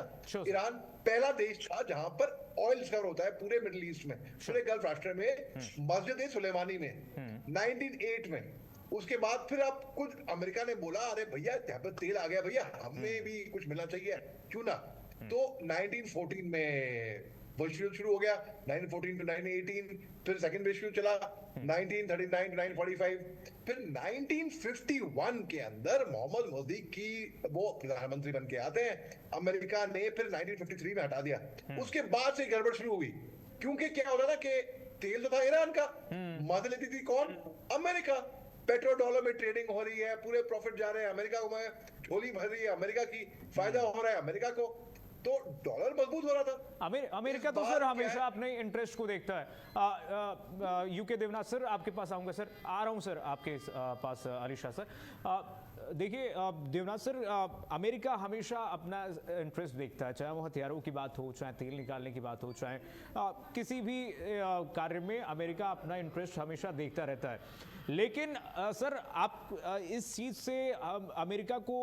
ईरान पहला देश था जहां पर ऑयल डिस्कवर होता है पूरे मिडिल ईस्ट में, पूरे गल्फ राष्ट्र में, मस्जिद सुलेमानी में 1908 में। उसके बाद फिर आप कुछ अमेरिका ने बोला, अरे भैया यहाँ पर तेल आ गया भैया, हमें भी कुछ मिलना चाहिए, क्यों ना। तो 1914 में विश्व युद्ध शुरू हो गया, 1914 to 1918। फिर सेकंड विश्व युद्ध चला 1939 to 1945। फिर 1951 के अंदर मोहम्मद मोदी की वो प्रधानमंत्री बन के आते हैं। अमेरिका ने फिर 1953 में हटा दिया। उसके बाद से गड़बड़ शुरू हुई, क्योंकि क्या हो रहा था कि तेल तो था ईरान का, मदद लेती थी कौन? अमेरिका। पेट्रो डॉलर में ट्रेडिंग हो रही है, पूरे प्रॉफिट जा रहे हैं अमेरिका को, झोली भर रही है अमेरिका की, फायदा हो रहा है अमेरिका को, तो डॉलर मजबूत हो रहा था। अमेरिका तो सर हमेशा अपने इंटरेस्ट को देखता है। यूके देवनाथ सर, आपके पास आऊंगा सर, आ रहा हूं सर आपके पास अली शाह सर। देखिए देवनाथ सर, अमेरिका हमेशा अपना इंटरेस्ट देखता है, चाहे वो हथियारों की बात हो, चाहे तेल निकालने की बात हो, चाहे किसी भी कार्य में अमेरिका अपना इंटरेस्ट हमेशा देखता रहता है। लेकिन सर आप इस चीज़ से अमेरिका को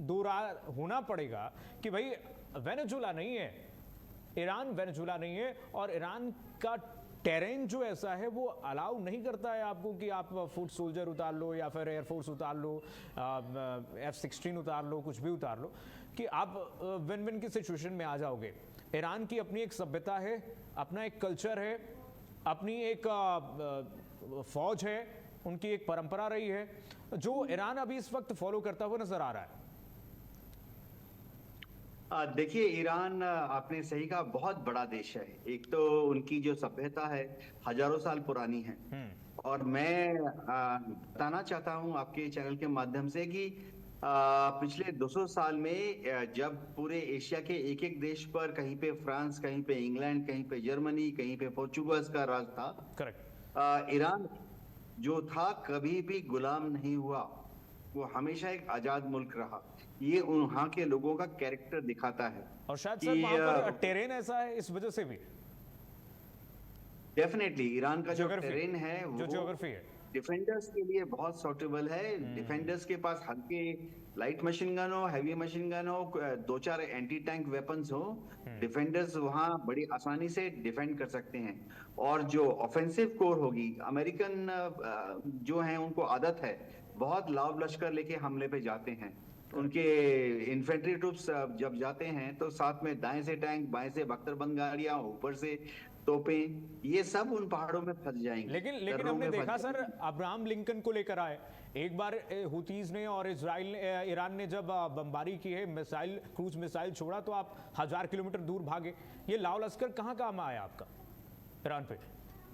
दूर होना पड़ेगा कि भाई वेनेजुला नहीं है, ईरान वेनेजुला नहीं है, और ईरान का टेरेन जो ऐसा है वो अलाउ नहीं करता है आपको कि आप फुट सोल्जर उतार लो या फिर एयरफोर्स उतार लो, F-16 उतार लो, कुछ भी उतार लो, कि आप विन विन की सिचुएशन में आ जाओगे। ईरान की अपनी एक सभ्यता है, अपना एक कल्चर है, अपनी एक फौज है, उनकी एक परंपरा रही है, जो ईरान अभी इस वक्त फॉलो करता हुआ नजर आ रहा है। देखिए, ईरान आपने सही कहा, बहुत बड़ा देश है। एक तो उनकी जो सभ्यता है हजारों साल पुरानी है, और मैं बताना चाहता हूं आपके चैनल के माध्यम से कि पिछले 200 साल में जब पूरे एशिया के एक एक देश पर, कहीं पे फ्रांस, कहीं पे इंग्लैंड, कहीं पे जर्मनी, कहीं पे पोर्चुगल का राज था, करेक्ट, ईरान जो था कभी भी गुलाम नहीं हुआ, वो हमेशा एक आजाद मुल्क रहा। ये वहां के लोगों का कैरेक्टर दिखाता है। और शायद सर वहां पर टेरेन ऐसा है, इस वजह से भी डेफिनेटली ईरान का जो टेरेन है, जो ज्योग्राफी है, डिफेंडर्स के लिए बहुत सूटेबल है। डिफेंडर्स के पास हल्के लाइट मशीन गन हो, हैवी मशीन गन हो, 2-4 एंटी टैंक वेपन्स हो, डिफेंडर्स वहां बड़ी आसानी से डिफेंड कर सकते हैं। और जो ऑफेंसिव कोर होगी, अमेरिकन जो हैं उनको आदत है बहुत लाव लश्कर लेके हमले पे जाते हैं। उनके इन्फेंट्री ट्रूप्स जब जाते हैं तो साथ में दाएं से टैंक, बाएं से बख्तरबंद गाड़ियां, ऊपर से तोपें, ये सब उन पहाड़ों में फंस जाएंगे। लेकिन हमने देखा सर, अब्राहम लिंकन को लेकर आए एक बार हुतीज ने और इजराइल ईरान ने जब बमबारी की है, मिसाइल, क्रूज मिसाइल छोड़ा, तो आप 1000 किलोमीटर दूर भागे। ये लाव लश्कर कहाँ काम आया आपका ईरान पे?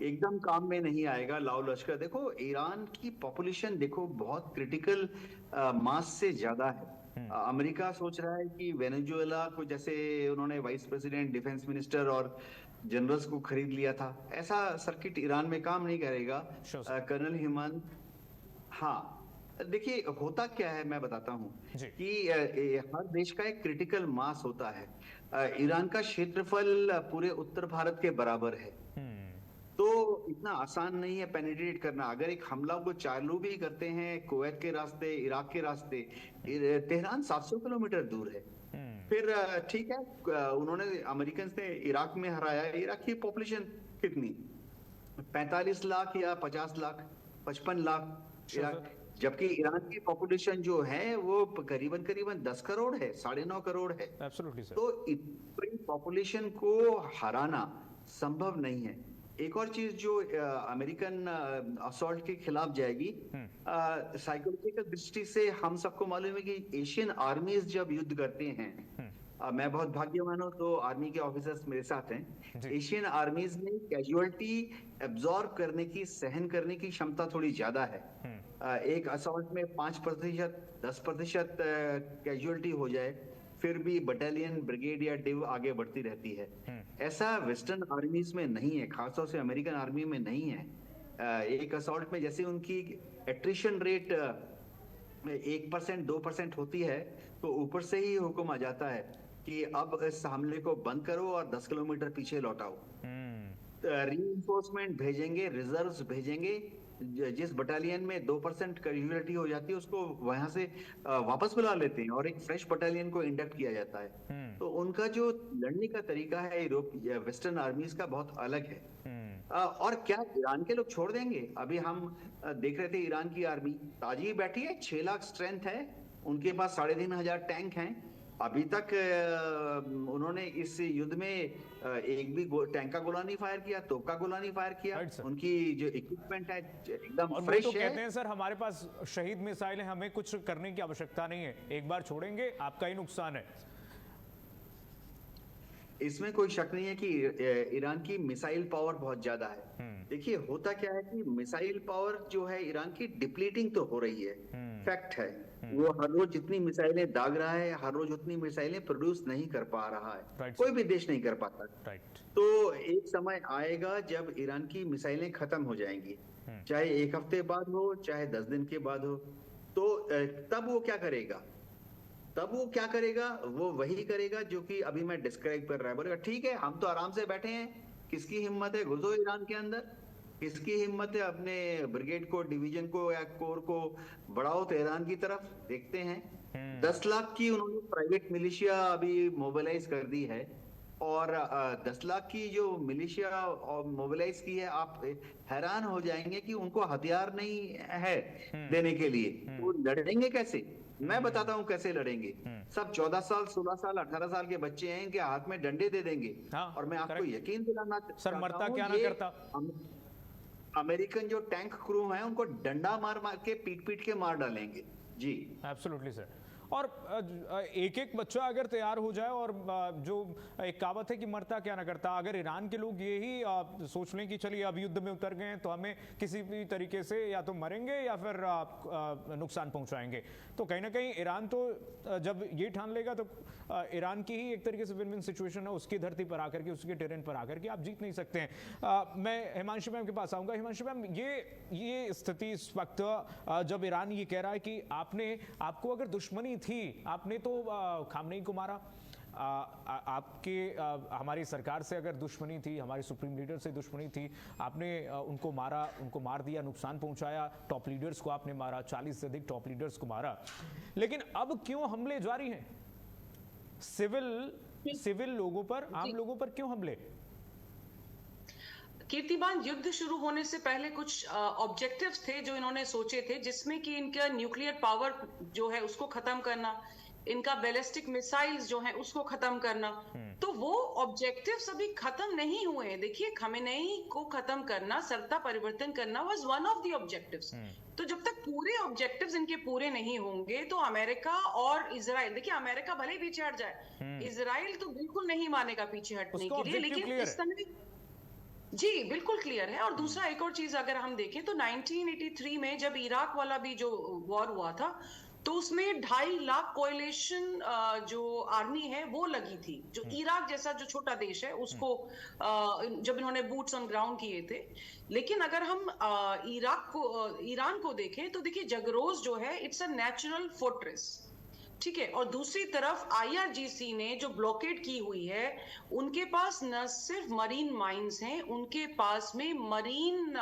एकदम काम में नहीं आएगा लाव लश्कर। देखो, ईरान की पॉपुलेशन देखो बहुत क्रिटिकल मास से ज्यादा है। अमेरिका सोच रहा है कि वेनेजुएला को, जैसे उन्होंने वाइस प्रेसिडेंट, डिफेंस मिनिस्टर और जनरल्स को खरीद लिया था, ऐसा सर्किट ईरान में काम नहीं करेगा। कर्नल हिमंत, हाँ देखिए होता क्या है मैं बताता हूँ कि हर देश का एक क्रिटिकल मास होता है। ईरान का क्षेत्रफल पूरे उत्तर भारत के बराबर है, तो इतना आसान नहीं है पेनिट्रेट करना। अगर एक हमला को चालू भी करते हैं कुवैत के रास्ते, इराक के रास्ते, तेहरान 700 किलोमीटर दूर है। फिर ठीक है, उन्होंने अमेरिकन ने इराक में हराया। इराक की पॉपुलेशन कितनी, 45 लाख या 50 लाख, 55 लाख इराक, जबकि ईरान की पॉपुलेशन जो है वो करीबन करीबन 10 करोड़ है, 9.5 करोड़ है। Absolutely, sir. तो इतनी पॉपुलेशन को हराना संभव नहीं है। एक और चीज जो अमेरिकन असॉल्ट के खिलाफ जाएगी, साइकोलॉजिकल दृष्टि से हम सबको मालूम है कि एशियन आर्मीज जब युद्ध करते हैं, मैं बहुत भाग्यवान हूं तो आर्मी के ऑफिसर्स मेरे साथ हैं। एशियन आर्मीज में कैजुअलिटी एब्जॉर्ब करने की, सहन करने की क्षमता थोड़ी ज्यादा है। एक असॉल्ट में 5%, 10% कैजुअलिटी हो जाए, फिर भी बटालियन, ब्रिगेड या डिव आगे बढ़ती रहती है। ऐसा वेस्टर्न आर्मीज में नहीं है, खासतौर से अमेरिकन आर्मी में नहीं है। एक असॉल्ट में जैसे उनकी एट्रिशन रेट 1%, 2% होती है, तो ऊपर से ही हुक्म आ जाता है कि अब इस हमले को बंद करो और 10 किलोमीटर पीछे लौटाओ। रीइंफोर्समेंट भेजेंगे, रिजर्व्स भेजेंगे। जिस बटालियन में 2% कैजुअलिटी हो जाती है उसको वहां से वापस बुला लेते हैं और एक फ्रेश बटालियन को इंडक्ट किया जाता है। तो उनका जो लड़ने का तरीका है यूरोप या वेस्टर्न आर्मीज का बहुत अलग है। और क्या ईरान के लोग छोड़ देंगे? अभी हम देख रहे थे ईरान की आर्मी ताजी बैठी है, 6 लाख स्ट्रेंथ है, उनके पास 3,500 टैंक हैं। अभी तक उन्होंने इस युद्ध में एक भी टैंक का गोला नहीं फायर किया, तोप का गोला नहीं फायर किया। उनकी जो इक्विपमेंट है एकदम फ्रेश है। कहते हैं सर हमारे पास शहीद मिसाइल है, हमें कुछ करने की आवश्यकता नहीं है, एक बार छोड़ेंगे आपका ही नुकसान है। इसमें कोई शक नहीं है कि ईरान की मिसाइल पावर बहुत ज्यादा है। देखिए होता क्या है कि मिसाइल पावर जो है ईरान की डिप्लीटिंग तो हो रही है, फैक्ट है। वो हर रोज जितनी मिसाइलें दाग रहा है, हर रोज उतनी मिसाइलें प्रोड्यूस नहीं कर पा रहा है। कोई भी देश नहीं कर पाता। तो एक समय आएगा जब ईरान की मिसाइलें खत्म हो जाएंगी, चाहे 1 हफ्ते बाद हो, चाहे 10 दिन के बाद हो। तो तब वो क्या करेगा? वो वही करेगा जो कि अभी मैं डिस्क्राइब कर रहा है। बोलेगा ठीक है, हम तो आराम से बैठे हैं, किसकी हिम्मत है घुसो ईरान के अंदर, किसकी हिम्मत है अपने ब्रिगेड को, डिवीजन को या कोर को बढ़ाओ तेहरान की तरफ, देखते हैं। 10 लाख की उन्होंने प्राइवेट मिलिशिया अभी मोबिलाइज कर दी है, और 10 लाख की जो मिलिशिया मोबिलाइज की है, आप हैरान हो जाएंगे कि उनको हथियार नहीं है देने के लिए। वो लड़ेंगे कैसे? मैं बताता हूँ कैसे लड़ेंगे। सब 14 साल, 16 साल, 18 साल के बच्चे हैं, इनके हाथ में डंडे दे देंगे। और मैं आपको यकीन दिलाना सर, मरता क्या ना करता। अमेरिकन जो टैंक क्रू हैं उनको डंडा मार मार के, पीट पीट के मार डालेंगे। जी एब्सोल्युटली सर। और एक एक बच्चा अगर तैयार हो जाए, और जो एक कहावत है कि मरता क्या ना करता, अगर ईरान के लोग यही सोच लें कि चलिए अब युद्ध में उतर गए हैं तो हमें किसी भी तरीके से या तो मरेंगे या फिर नुकसान पहुंचाएंगे, तो कहीं ना कहीं ईरान तो जब ये ठान लेगा तो ईरान की ही एक तरीके से विन विन सिचुएशन है। उसकी धरती पर आकर के, उसके टेरेन पर आकर के आप जीत नहीं सकते हैं। मैं हिमांशु मैम के पास आऊंगा। हिमांशु मैम, ये स्थिति इस वक्त जब ईरान ये कह रहा है कि आपको अगर दुश्मनी थी, आपने तो खामनेई को मारा, हमारी सरकार से अगर दुश्मनी थी, हमारे सुप्रीम लीडर से दुश्मनी थी, आपने उनको मारा, उनको मार दिया, नुकसान पहुंचाया, टॉप लीडर्स को आपने मारा, 40 से अधिक टॉप लीडर्स को मारा, लेकिन अब क्यों हमले जारी हैं? सिविल लोगों पर, आम लोगों पर क्यों हमले? कीर्तिमान, युद्ध शुरू होने से पहले कुछ ऑब्जेक्टिव्स थे जो इन्होंने सोचे थे, जिसमें कि इनका न्यूक्लियर पावर जो है उसको खत्म करना, इनका बैलिस्टिक मिसाइल्स जो है उसको खत्म करना। तो वो ऑब्जेक्टिव्स अभी खत्म नहीं हुए हैं। देखिए, खमेनेई को खत्म करना, सत्ता परिवर्तन करना was one of the objectives. तो जब तक पूरे ऑब्जेक्टिव्स इनके पूरे नहीं होंगे तो अमेरिका और इजराइल, देखिए अमेरिका भले ही पीछे हट जाए, इजराइल तो बिल्कुल नहीं मानेगा पीछे हटने के लिए। लेकिन इस समय जी बिल्कुल क्लियर है। और दूसरा एक और चीज अगर हम देखें तो 1983 में जब इराक वाला भी जो वॉर हुआ था, तो उसमें 2.5 लाख कोएलिशन जो आर्मी है वो लगी थी, जो इराक जैसा जो छोटा देश है उसको जब इन्होंने बूट्स ऑन ग्राउंड किए थे। लेकिन अगर हम ईरान को देखें तो देखिए, जगरोज जो है इट्स अ नेचुरल फोर्ट्रेस। ठीक है, और दूसरी तरफ आईआरजीसी ने जो ब्लॉकेड की हुई है, उनके पास न सिर्फ मरीन माइंस हैं, उनके पास में मरीन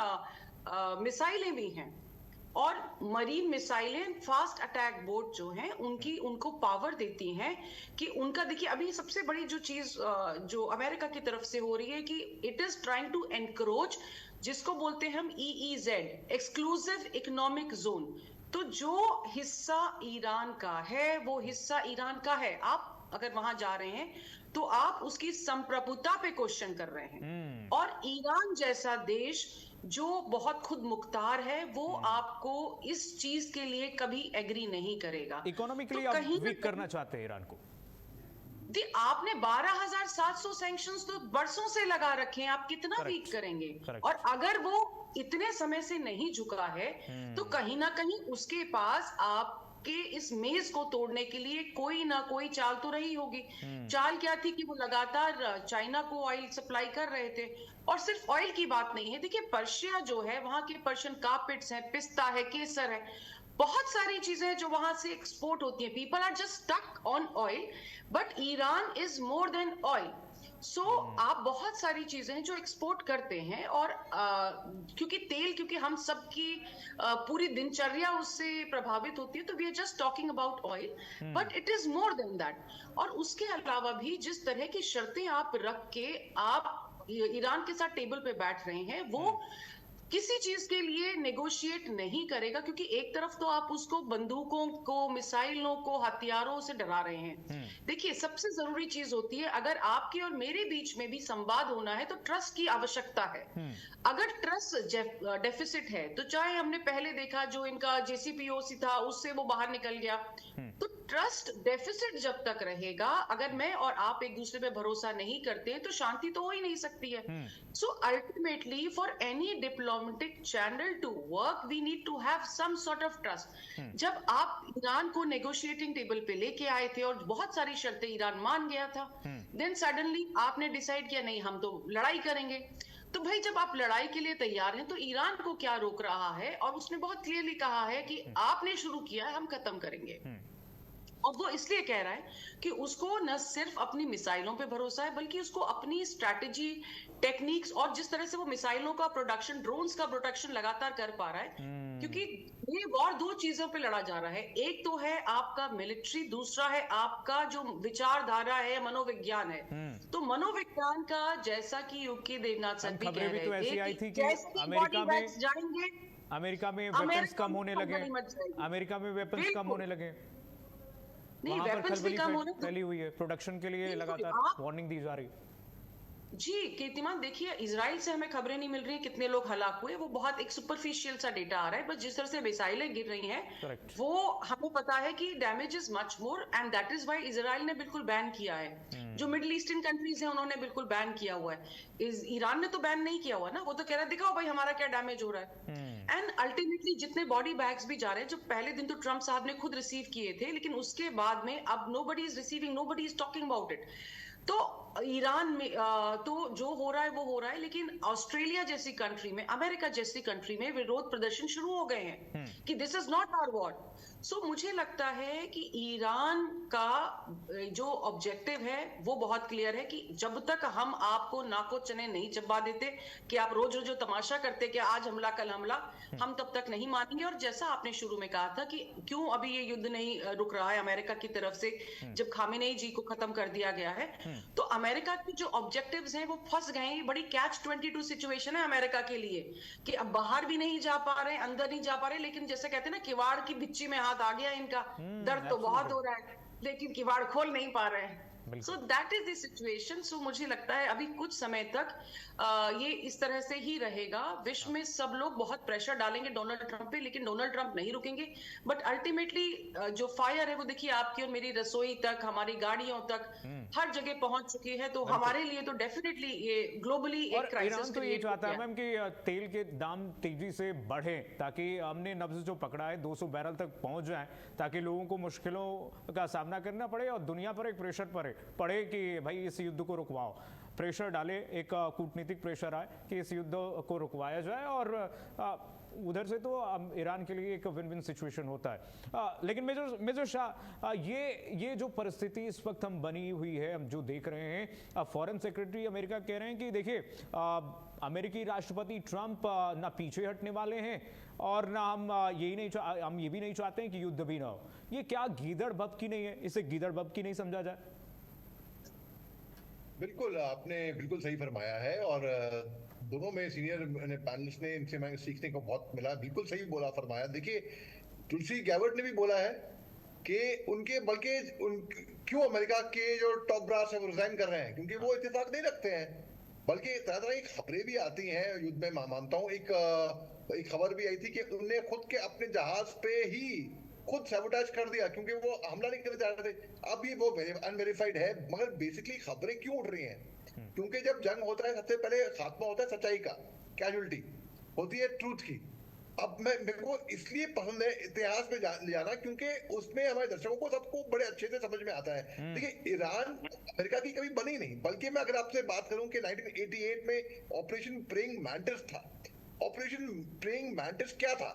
मिसाइलें भी हैं, और मरीन मिसाइलें फास्ट अटैक बोट जो हैं उनको पावर देती हैं कि उनका, देखिए अभी सबसे बड़ी जो चीज जो अमेरिका की तरफ से हो रही है कि it is trying to encroach, जिसको बोलते हैं हम EEZ, एक्सक्लूसिव इकोनॉमिक जोन। तो जो हिस्सा ईरान का है वो हिस्सा ईरान का है। आप अगर वहां जा रहे हैं तो आप उसकी संप्रभुता पे क्वेश्चन कर रहे हैं, और ईरान जैसा देश जो बहुत खुद मुख्तार है वो आपको इस चीज के लिए कभी एग्री नहीं करेगा। इकोनॉमिकली तो आप कहीं वीक करना चाहते हैं ईरान को। आपने 12,700 सैंक्शंस तो बरसों से लगा रखे हैं, आप कितना वीक करेंगे? और अगर वो इतने समय से नहीं झुका है तो कहीं ना कहीं उसके पास आपके इस मेज को तोड़ने के लिए कोई ना कोई चाल तो रही होगी। चाल क्या थी कि वो लगातार चाइना को ऑयल सप्लाई कर रहे थे, और सिर्फ ऑयल की बात नहीं है। देखिए पर्शिया जो है, वहां के पर्शियन कार्पेट्स हैं, पिस्ता है, केसर है, बहुत सारी चीजें हैं जो वहां से एक्सपोर्ट होती हैं। People are just stuck on oil, but Iran is more than oil. So आप बहुत सारी चीजें हैं जो एक्सपोर्ट करते हैं, और क्योंकि हम सबकी पूरी दिनचर्या उससे प्रभावित होती है, तो we are just talking about oil, but it is more than that. और उसके अलावा भी जिस तरह की शर्तें आप रख के आप ईरान के साथ टेबल पे बैठ रहे हैं, वो किसी चीज के लिए नेगोशिएट नहीं करेगा, क्योंकि एक तरफ तो आप उसको बंदूकों को, मिसाइलों को, हथियारों से डरा रहे हैं। देखिए सबसे जरूरी चीज होती है, अगर आपके और मेरे बीच में भी संवाद होना है तो ट्रस्ट की आवश्यकता है। अगर ट्रस्ट डेफिसिट है, तो चाहे हमने पहले देखा जो इनका JCPOC था उससे वो बाहर निकल गया, तो ट्रस्ट डेफिसिट जब तक रहेगा, अगर मैं और आप एक दूसरे पे भरोसा नहीं करते तो शांति तो हो ही नहीं सकती है। So ultimately for any diplomatic channel to work we need to have some sort of trust. जब आप ईरान को नेगोशिएटिंग टेबल पे लेके आए थे और बहुत सारी शर्तें ईरान मान गया था, देन सडनली आपने डिसाइड किया नहीं हम तो लड़ाई करेंगे। तो भाई जब आप लड़ाई के लिए तैयार हैं तो ईरान को क्या रोक रहा है? और उसने बहुत क्लियरली कहा है कि आपने शुरू किया है, हम खत्म करेंगे। और वो इसलिए कह रहा है कि उसको न सिर्फ अपनी मिसाइलों पे भरोसा है, बल्कि उसको अपनी स्ट्रैटेजी, टेक्निक्स, और जिस तरह से वो मिसाइलों का प्रोडक्शन, ड्रोन्स का प्रोडक्शन लगातार कर पा रहा है, क्योंकि ये वॉर दो चीजों पे लड़ा जा रहा है। एक तो है आपका मिलिट्री, दूसरा है आपका जो विचारधारा है, मनोविज्ञान है। तो मनोविज्ञान का, जैसा कि यूके देवनाथ सर भी कह रहे तो ऐसी आई थी कि अमेरिका में वेपन्स कम होने लगे, अमेरिका में वेपन्स कम होने लगे, नहीं वेपन्स भी कम होने फैली हुई है, प्रोडक्शन के लिए लगातार वार्निंग दी जा रही है। जी कीर्तिमान, देखिए इजराइल से हमें खबरें नहीं मिल रही कितने लोग हलाक हुए, वो बहुत एक सुपरफिशियल सा डेटा आ रहा है, बस जिस तरह से मिसाइलें गिर रही हैं वो हमें पता है कि damage is much more, and that is why Israel ने बिल्कुल बैन किया है। जो मिडिल ईस्टर्न कंट्रीज हैं उन्होंने बिल्कुल बैन किया हुआ है। ईरान ने तो बैन नहीं किया हुआ ना, वो तो कह रहा है दिखाओ भाई हमारा क्या डैमेज हो रहा है। एंड अल्टीमेटली जितने बॉडी बैग्स भी जा रहे हैं, जो पहले दिन तो ट्रम्प साहब ने खुद रिसीव किए थे, लेकिन उसके बाद में अब nobody is receiving, nobody is talking about it. तो ईरान में तो जो हो रहा है वो हो रहा है, लेकिन ऑस्ट्रेलिया जैसी कंट्री में, अमेरिका जैसी कंट्री में विरोध प्रदर्शन शुरू हो गए हैं कि this is not our war. So मुझे लगता है कि ईरान का जो ऑब्जेक्टिव है वो बहुत क्लियर है कि जब तक हम आपको नाको चने नहीं चबा देते कि आप रोज रोज जो तमाशा करते कि आज हमला कल हमला, हम तब तक नहीं मानेंगे। और जैसा आपने शुरू में कहा था कि क्यों अभी ये युद्ध नहीं रुक रहा है अमेरिका की तरफ से, जब खामेनेई जी को खत्म कर दिया गया है, तो अमेरिका के जो ऑब्जेक्टिव्स हैं वो फंस गए हैं। बड़ी कैच-22 सिचुएशन है अमेरिका के लिए कि अब बाहर भी नहीं जा पा रहे, अंदर नहीं जा पा रहे, लेकिन जैसे कहते हैं ना किवाड़ की बिच्ची में हाथ आ गया इनका, दर्द तो बहुत हो रहा है लेकिन किवाड़ खोल नहीं पा रहे हैं। So that is the situation. So मुझे लगता है अभी कुछ समय तक ये इस तरह से ही रहेगा। विश्व में सब लोग बहुत प्रेशर डालेंगे डोनाल्ड ट्रंप पे, लेकिन डोनाल्ड ट्रंप नहीं रुकेंगे। बट अल्टीमेटली जो फायर है वो देखिए आपकी और मेरी रसोई तक, हमारी गाड़ियों तक, हर जगह पहुंच चुकी है। तो हमारे लिए तो डेफिनेटली ये ग्लोबली एक क्राइसिस तो ये चाहता है मैम कि तेल के दाम तेजी से बढ़े ताकि हमने नब्ज जो पकड़ा है 200 बैरल तक पहुंच जाए, ताकि लोगों को मुश्किलों का सामना करना पड़े और दुनिया पर एक प्रेशर पड़े कि भाई इस युद्ध को रुकवाओ, प्रेशर डाले, एक कूटनीतिक प्रेशर आए कि इस युद्ध को रुकवाया जाए। और उधर से तो ईरान के लिए एक विन विन सिचुएशन होता है। लेकिन मेजर शाह, ये जो परिस्थिति इस वक्त हम बनी हुई है, हम जो देख रहे हैं, फॉरेन सेक्रेटरी अमेरिका कह रहे हैं कि देखिए अमेरिकी राष्ट्रपति ट्रंप ना पीछे हटने वाले हैं और ना हम ये भी नहीं चाहते हैं कि युद्ध भी ना हो। ये क्या गीदड़ बब की नहीं है? इसे गीदड़ बब की नहीं समझा जाए? बिल्कुल, आपने बिल्कुल सही फरमाया है और दोनों में सीनियर पैनलिस्ट ने इनसे मैं सीखने को बहुत मिला। बिल्कुल सही बोला, फरमाया। देखिए, तुलसी गैबर्ट ने भी बोला है कि क्यों अमेरिका के जो टॉप ब्रास है वो रिजाइन कर रहे हैं, क्योंकि वो इत्तेफाक नहीं रखते हैं। बल्कि तरह तरह की खबरें भी आती हैं युद्ध में, मानता हूँ। एक खबर भी आई थी कि उनने खुद के अपने जहाज पे ही खुद सैबोटाज कर दिया, क्योंकि वो हमला नहीं करने जा रहे थे। अब ये वो अनवेरिफाइड है, मगर बेसिकली खबरें क्यों उठ रही हैं? क्योंकि जब जंग होता है सबसे पहले खात्मा होता है सच्चाई का, कैजुअलिटी होती है ट्रूथ की। अब मेरे को इसलिए पसंद है इतिहास में ले जाना, क्योंकि उसमें हमारे दर्शकों को सबको बड़े अच्छे से समझ में आता है। देखिए, ईरान अमेरिका की कभी बनी नहीं, बल्कि मैं अगर आपसे बात करूं कि 1988 में ऑपरेशन प्रेइंग मैंटिस था। ऑपरेशन प्रेइंग मैंटिस क्या था?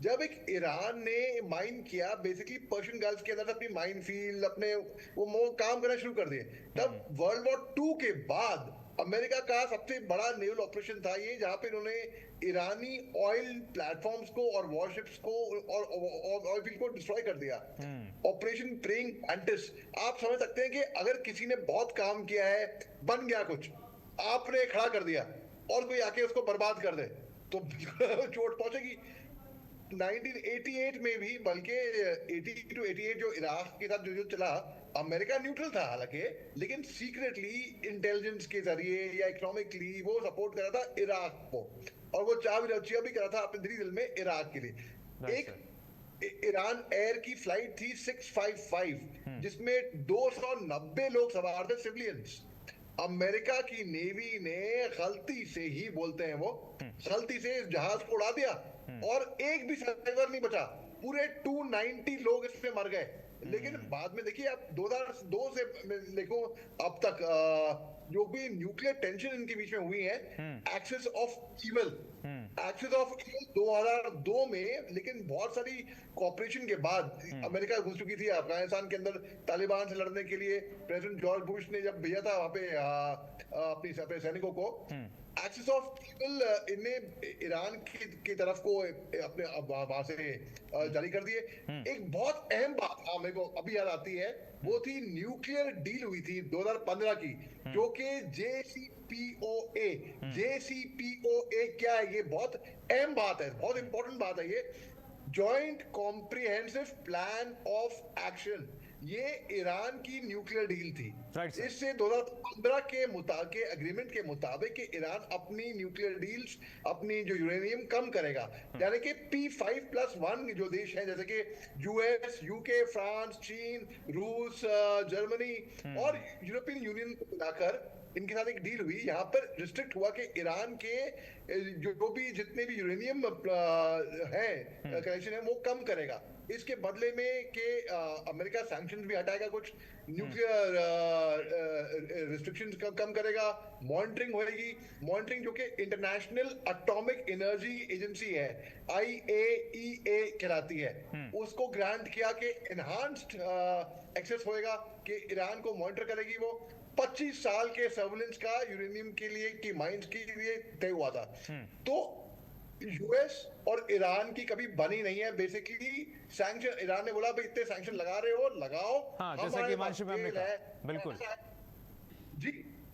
जब एक ईरान ने माइन किया बेसिकली पर्शियन गल्फ के अंदर, अपनी माइन फील्ड अपने वो काम करना शुरू कर दिए। तब वर्ल्ड वॉर 2 के बाद अमेरिका का सबसे बड़ा नेवल ऑपरेशन था ये, जहां पे इन्होंने ईरानी ऑयल प्लेटफॉर्म्स को और वॉरशिप्स को और ऑयल फील्ड को डिस्ट्रॉय कर दिया। Operation praying mantis. आप समझ सकते हैं कि अगर किसी ने बहुत काम किया है, बन गया कुछ, आपने खड़ा कर दिया और कोई आके उसको बर्बाद कर दे, तो चोट पहुंचेगी। 1988 में भी, बल्कि 80 to 88 जो इराक के साथ जो चला, अमेरिका न्यूट्रल था हालांकि, लेकिन सीक्रेटली इंटेलिजेंस के जरिए या इकोनॉमिकली वो सपोर्ट कर रहा था इराक को, और वो चाबिया भी कर रहा था अपने दिली दिल में इराक के लिए। एक ईरान एयर की फ्लाइट थी 655, जिसमें 290 लोग सवार थे, सिविलियंस। अमेरिका की नेवी ने गलती से ही, बोलते हैं वो, गलती से इस जहाज को उड़ा दिया और एक भी सर्वाइवर नहीं बचा। पूरे 290 लोग इसमें मर गए। लेकिन बाद में देखिए, आप 2002 से देखो अब तक जो भी न्यूक्लियर टेंशन इनके बीच में हुई है, एक्सिस ऑफ इविल 2002 में, लेकिन बहुत सारी कॉपरेशन के बाद अमेरिका घुस चुकी थी अफगानिस्तान के अंदर तालिबान से लड़ने के लिए। प्रेसिडेंट जॉर्ज बुश ने जब भेजा था वहां पे अपने सैनिकों को, एक्सिस ऑफ इविल इन्हें ईरान की तरफ को अपने वहां से जारी कर दिए। एक बहुत अहम बात मेरे को अभी याद आती है, वो थी न्यूक्लियर डील हुई थी 2015 की, जो कि JCPOA। JCPOA क्या है? ये बहुत अहम बात है, बहुत इंपॉर्टेंट बात है ये। Joint comprehensive plan of action. ये ईरान की न्यूक्लियर डील थी। इससे 2015 के एग्रीमेंट के मुताबिक कि ईरान अपनी न्यूक्लियर डील्स, अपनी जो यूरेनियम कम करेगा, यानी कि P5+1 जो देश हैं, जैसे कि US, UK, फ्रांस, चीन, रूस, जर्मनी और यूरोपियन यूनियन को मिलाकर इनके साथ एक डील हुई। यहाँ पर रिस्ट्रिक्ट हुआ कि ईरान के जो भी जितने भी यूरेनियम है कनेक्शन है, वो कम करेगा। इसके बदले में कि अमेरिका सैंक्शंस भी हटाएगा, कुछ न्यूक्लियर रिस्ट्रिक्शंस कम करेगा, मॉनिटरिंग होएगी। मॉनिटरिंग जो कि इंटरनेशनल एटॉमिक एनर्जी एजेंसी है, IAEA कहलाती है, उसको ग्रांट किया कि एनहांस्ड एक्सेस होएगा, कि ईरान को मॉनिटर करेगी। वो 25 साल के सर्विलेंस का यूरेनियम के लिए की माइंस के लिए तय हुआ था। तो यूएस और ईरान की कभी बनी नहीं है बेसिकली सैंक्शन। ईरान ने बोला भाई इतने सैंक्शन लगा रहे हो, लगाओ। हाँ, जैसा कि हिमांशु मैम ने कहा, बिल्कुल जी।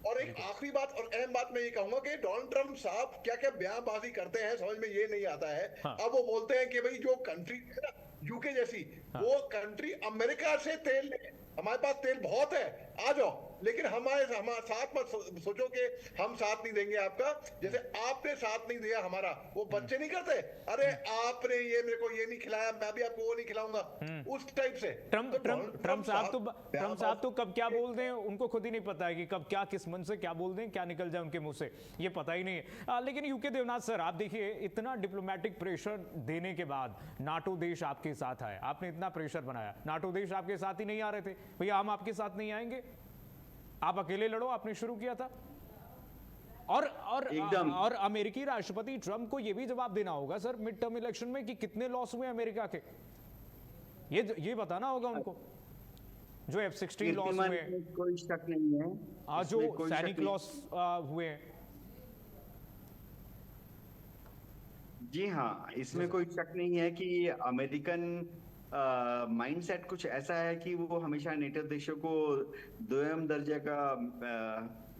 और एक आखिरी बात और अहम बात मैं ये कहूंगा कि डोनाल्ड ट्रंप साहब क्या क्या बयानबाजी करते हैं, समझ में ये नहीं आता है। हाँ। अब वो बोलते हैं कि भाई जो कंट्री है ना यूके जैसी, वो कंट्री अमेरिका से तेल ले, हमारे पास तेल बहुत है, आ जाओ, लेकिन हमारे साथ मत सोचो कि हम साथ नहीं देंगे आपका, जैसे आपने साथ नहीं दिया हमारा। वो बच्चे नहीं करते, अरे आपने ये मेरे को ये नहीं खिलाया, मैं भी आपको वो नहीं खिलाऊंगा, उस टाइप से। ट्रम्प साहब तो कब क्या बोल दें उनको खुद ही नहीं पता है कि कब क्या, किस मन से क्या बोल दें, क्या निकल जाए उनके मुंह से, ये पता ही नहीं है। लेकिन यूके देवनाथ सर, आप देखिए, इतना डिप्लोमेटिक प्रेशर देने के बाद नाटो देश आपके साथ आए, आपने इतना प्रेशर बनाया, नाटो देश आपके साथ ही नहीं आ रहे थे, भैया हम आपके साथ नहीं आएंगे, आप अकेले लड़ो, आपने शुरू किया था। एकदम। और अमेरिकी राष्ट्रपति ट्रंप को यह भी जवाब देना होगा सर मिड टर्म इलेक्शन में कि कितने लॉस हुए अमेरिका के, ये बताना होगा उनको। जो F-16 लॉस हुए, कोई शक नहीं है, जो सैनिक लॉस हुए हैं। जी हाँ, इसमें कोई शक नहीं है कि अमेरिकन माइंडसेट कुछ ऐसा है कि वो हमेशा नेटो देशों को दोयम दर्जे का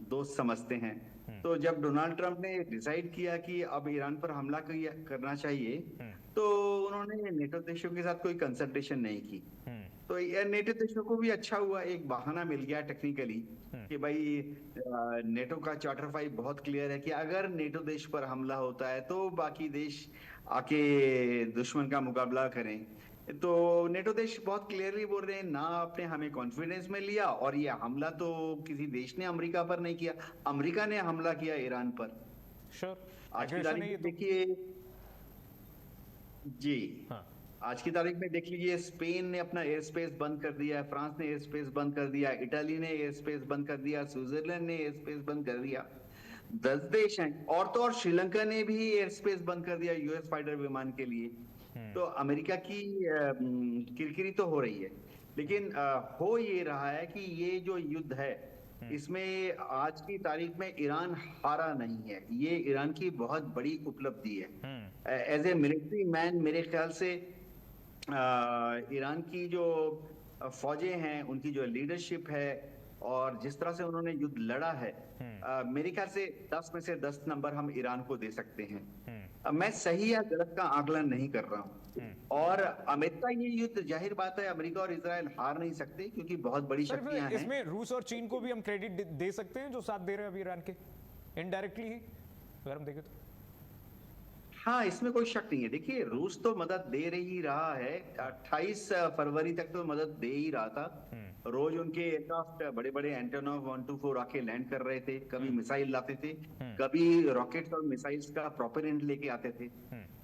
दोस्त समझते हैं। तो जब डोनाल्ड ट्रंप ने डिसाइड किया कि अब ईरान पर हमला करना चाहिए, तो उन्होंने नेटो देशों के साथ कोई कंसल्टेशन नहीं की। तो नेटो देशों को भी अच्छा हुआ, एक बहाना मिल गया टेक्निकली कि भाई नेटो का चार्टर 5 बहुत क्लियर है कि अगर नेटो देश पर हमला होता है तो बाकी देश आके दुश्मन का मुकाबला करें। तो नेटो देश बहुत क्लियरली बोल रहे हैं ना, आपने हमें कॉन्फिडेंस में लिया, और ये हमला तो किसी देश ने अमेरिका पर नहीं किया, अमेरिका ने हमला किया ईरान पर। आज की तारीख में देखिए जी, आज की तारीख में देख लीजिए, स्पेन ने अपना एयर स्पेस बंद कर दिया, फ्रांस ने एयर स्पेस बंद कर दिया, इटाली ने एयर स्पेस बंद कर दिया, स्विट्जरलैंड ने एयर स्पेस बंद कर दिया। 10 देश हैं, और तो और श्रीलंका ने भी एयर स्पेस बंद कर दिया यूएस फाइटर विमान के लिए। तो अमेरिका की किरकिरी तो हो रही है, लेकिन हो ये रहा है कि ये जो युद्ध है, इसमें आज की तारीख में ईरान हारा नहीं है। ये ईरान की बहुत बड़ी उपलब्धि है। एज ए मिलिट्री मैन, मेरे ख्याल से ईरान की जो फौजें हैं, उनकी जो लीडरशिप है और जिस तरह से उन्होंने युद्ध लड़ा है, मेरे ख्याल से 10 में से 10 नंबर हम ईरान को दे सकते हैं। मैं सही या गलत का आकलन नहीं कर रहा हूँ। और अमेरिका, ये युद्ध जाहिर बात है अमेरिका और इजराइल हार नहीं सकते, क्योंकि बहुत बड़ी शक्तियां हैं। इसमें रूस और चीन को भी हम क्रेडिट दे सकते हैं जो साथ दे रहे हैं अभी ईरान के, इनडायरेक्टली ही अगर हम देखें तो। हाँ, इसमें कोई शक नहीं है। देखिए, रूस तो मदद दे रही रहा है, 28 फरवरी तक तो मदद दे ही रहा था। रोज उनके एयरक्राफ्ट बड़े बड़े एंटोनोव 124 आके लैंड कर रहे थे, कभी मिसाइल लाते थे, कभी रॉकेट्स और मिसाइल्स का प्रोपेलेंट लेके आते थे।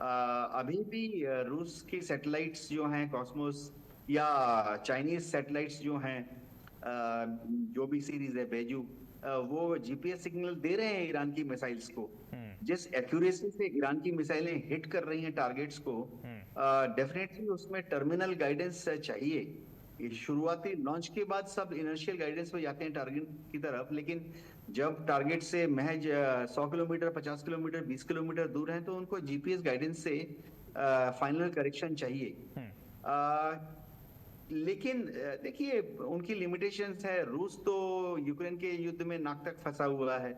अभी भी रूस की सैटेलाइट्स जो हैं कॉस्मोस, या चाइनीज सैटेलाइट्स जो हैं, जो भी सीरीज है बेजू, वो जीपीएस सिग्नल दे रहे हैं ईरान की मिसाइल्स को। जिस एक्यूरेसी से ईरान की मिसाइलें हिट कर रही हैं टारगेट्स को, डेफिनेटली उसमें टर्मिनल गाइडेंस चाहिए। ये शुरुआती लॉन्च के बाद सब इनर्शियल गाइडेंस पे जाते हैं टारगेट की तरफ, लेकिन जब टारगेट से महज 100 किलोमीटर, 50 किलोमीटर, 20 किलोमीटर दूर हैं, तो उनको जीपीएस गाइडेंस से फाइनल करेक्शन चाहिए। लेकिन देखिए, उनकी लिमिटेशंस है। रूस तो यूक्रेन के युद्ध में नाक तक फंसा हुआ है।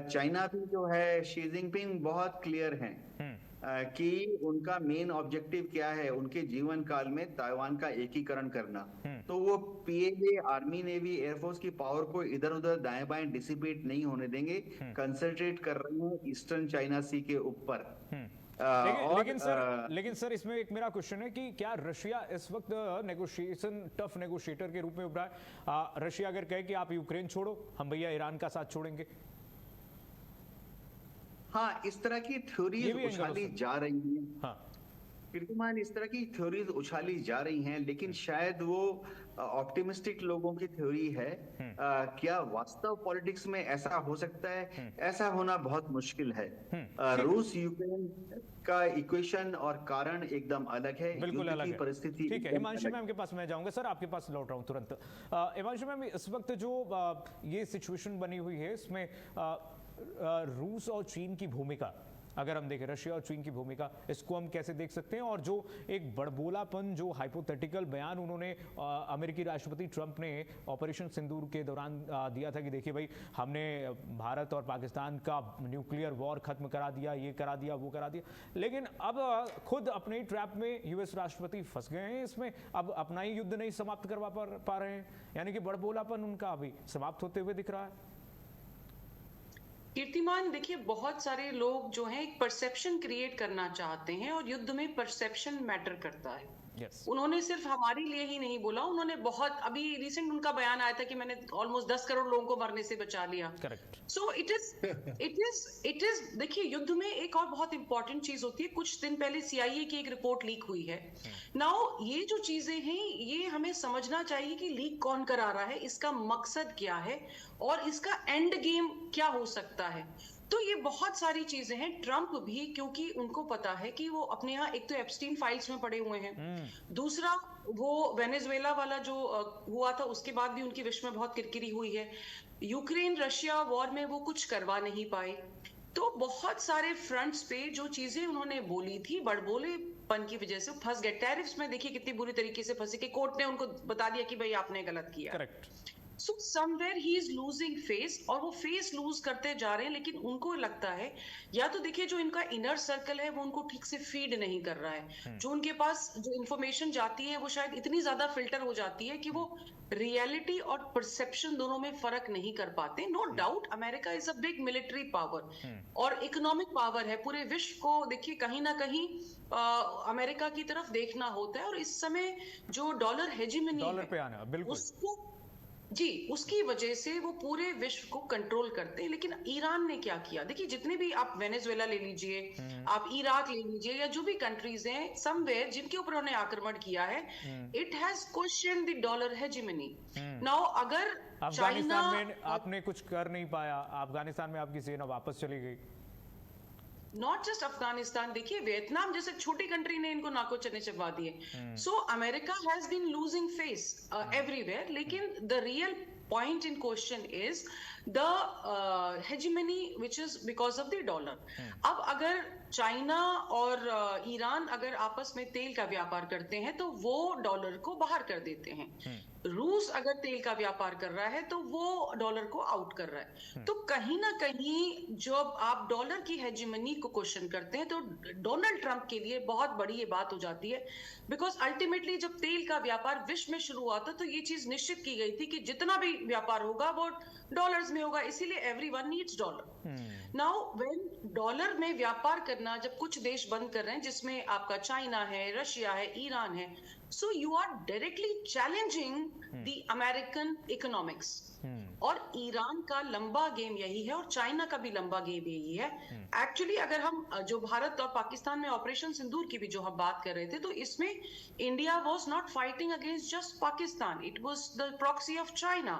चाइना भी जो है, शी जिनपिंग बहुत क्लियर हैं कि उनका मेन ऑब्जेक्टिव क्या है उनके जीवन काल में, ताइवान का एकीकरण करना। तो वो पीएलए, आर्मी, नेवी, एयरफोर्स की पावर को इधर उधर दाएं बाएं डिसिपेट नहीं होने देंगे, कंसंट्रेट कर रहे हैं ईस्टर्न चाइना सी के ऊपर। लेकिन सर इसमें एक मेरा क्वेश्चन है कि क्या रशिया इस वक्त टफ नेगोशिएटर के रूप में उभरा है? रशिया अगर कहे कि आप यूक्रेन छोड़ो, हम भैया ईरान का साथ छोड़ेंगे। हाँ, इस तरह की थ्योरीज उछाली जा रही हैं। हाँ, कीर्तिमान, इस तरह की थ्योरीज उछाली जा रही हैं, लेकिन शायद वो ऑप्टिमिस्टिक लोगों की थ्योरी है। क्या वास्तव पॉलिटिक्स में ऐसा हो सकता है? ऐसा होना बहुत मुश्किल है। रूस यूक्रेन का इक्वेशन और कारण एकदम अलग है, बिल्कुल अलग है परिस्थिति। ठीक है, हिमांशु मैम के पास मैं जाऊंगा। सर आपके पास लौट रहा हूं तुरंत। हिमांशु मैम, इस वक्त जो ये सिचुएशन बनी हुई है, इसमें रूस और चीन की भूमिका, अगर हम देखें रशिया और चीन की भूमिका, इसको हम कैसे देख सकते हैं? और जो एक बड़बोलापन, जो हाइपोथेटिकल बयान उन्होंने अमेरिकी राष्ट्रपति ट्रंप ने ऑपरेशन सिंदूर के दौरान दिया था कि देखिए भाई, हमने भारत और पाकिस्तान का न्यूक्लियर वॉर खत्म करा दिया, ये करा दिया, वो करा दिया, लेकिन अब खुद अपने ट्रैप में यूएस राष्ट्रपति फंस गए हैं इसमें। अब अपना ही युद्ध नहीं समाप्त करवा पा रहे हैं, यानी कि बड़बोलापन उनका अभी समाप्त होते हुए दिख रहा है। कीर्तिमान, देखिए, बहुत सारे लोग जो हैं एक परसेप्शन क्रिएट करना चाहते हैं, और युद्ध में परसेप्शन मैटर करता है। उन्होंने सिर्फ हमारे लिए ही नहीं बोला, उन्होंने बहुत, अभी रिसेंट उनका बयान आया था कि मैंने ऑलमोस्ट 10 करोड़ लोगों को मरने से बचा लिया। करेक्ट। सो इट इज देखिए, युद्ध में एक और बहुत इंपॉर्टेंट चीज होती है। कुछ दिन पहले CIA की एक रिपोर्ट लीक हुई है। नाउ ये जो चीजें हैं, ये हमें समझना चाहिए कि लीक कौन करा रहा है, इसका मकसद क्या है और इसका एंड गेम क्या हो सकता है। तो ये बहुत सारी चीजें हैं। ट्रंप भी, क्योंकि उनको पता है कि वो अपने यहाँ एक तो एप्स्टीन फाइल्स में पड़े हुए हैं, दूसरा वो वेनेजुएला वाला जो हुआ था उसके बाद भी उनकी विश्व में बहुत किरकिरी हुई है, यूक्रेन रशिया वॉर में वो कुछ करवा नहीं पाए। तो बहुत सारे फ्रंट्स पे जो चीजें उन्होंने बोली थी, बड़बोलेपन की वजह से फंस गए। टैरिफ्स में देखिए कितनी बुरी तरीके से फंसे कि कोर्ट ने उनको बता दिया कि भाई आपने गलत किया। Correct. So somewhere he is losing face, और वो फेस लूज करते जा रहे हैं। लेकिन उनको लगता है, या तो देखिए जो इनका इनर सर्कल है वो उनको ठीक से फीड नहीं कर रहा है, जो उनके पास जो इंफॉर्मेशन जाती है वो शायद इतनी ज्यादा फिल्टर हो जाती है कि वो रियलिटी और परसेप्शन दोनों में फर्क नहीं कर पाते। No doubt America is a big military power और इकोनॉमिक पावर है। पूरे विश्व को देखिए कहीं ना कहीं अमेरिका की तरफ देखना होता है, और इस समय जो डॉलर हेजिमनी डॉलर पे आना, बिल्कुल उसको जी, उसकी वजह से वो पूरे विश्व को कंट्रोल करते हैं। लेकिन ईरान ने क्या किया, देखिए जितने भी आप वेनेजुएला ले लीजिए, आप इराक ले लीजिए, या जो भी कंट्रीज हैं समवेयर जिनके ऊपर उन्होंने आक्रमण किया है, it has question the dollar hegemony. Now अगर अफगानिस्तान में आपने कुछ कर नहीं पाया, अफगानिस्तान में आपकी सेना वापस चली गई। नॉट जस्ट अफगानिस्तान, देखिए वियतनाम जैसे छोटी कंट्री ने इनको नाको चने चबा दिए। So America has been losing face everywhere. लेकिन the real point in question is the hegemony which is because of the dollar. अब अगर चाइना और ईरान अगर आपस में तेल का व्यापार करते हैं तो वो डॉलर को बाहर कर देते हैं। रूस अगर तेल का व्यापार कर रहा है तो वो डॉलर को आउट कर रहा है। तो कहीं ना कहीं जब आप डॉलर की हेजिमनी को क्वेश्चन करते हैं तो डोनाल्ड ट्रंप के लिए बहुत बड़ी ये बात हो जाती है। बिकॉज अल्टीमेटली जब तेल का व्यापार विश्व में शुरू हुआ था तो ये चीज निश्चित की गई थी कि जितना भी व्यापार होगा वो डॉलर्स में होगा, इसीलिए everyone needs dollar. Now when dollar में व्यापार करना जब कुछ देश बंद कर रहे हैं, जिसमें आपका चाइना है, रशिया है, ईरान है, so you are directly challenging the American economics. और ईरान का लंबा गेम यही है और चाइना का भी लंबा गेम यही है। एक्चुअली अगर हम जो भारत और पाकिस्तान में ऑपरेशन सिंदूर की भी जो हम बात कर रहे थे, तो इसमें India was not fighting against just Pakistan, it was the proxy of China.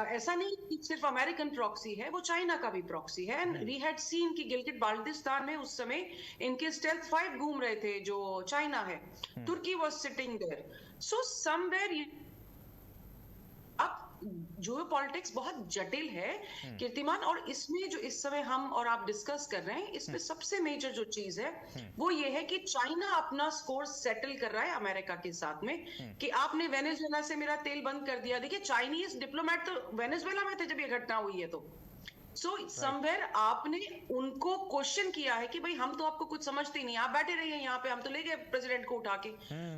ऐसा नहीं कि सिर्फ अमेरिकन प्रॉक्सी है, वो चाइना का भी प्रॉक्सी है। एंड वी हैड सीन कि गिलगिट बाल्टिस्तान में उस समय इनके स्टेल्थ फाइट घूम रहे थे जो चाइना है, Turkey was sitting there. So somewhere अब जो पॉलिटिक्स बहुत जटिल है कीर्तिमान, और इसमें जो इस समय हम और आप डिस्कस कर रहे हैं, इसमें सबसे मेजर जो चीज है वो ये है कि चाइना अपना स्कोर सेटल कर रहा है अमेरिका के साथ में कि आपने वेनेजुएला से मेरा तेल बंद कर दिया। देखिए चाइनीज डिप्लोमेट तो वेनेजुएला में थे जब ये घटना हुई है, तो सो समवेयर आपने उनको क्वेश्चन किया है कि भाई हम तो आपको कुछ समझते ही नहीं, आप बैठे रहिए यहाँ पे, हम तो ले गए प्रेसिडेंट को उठा के।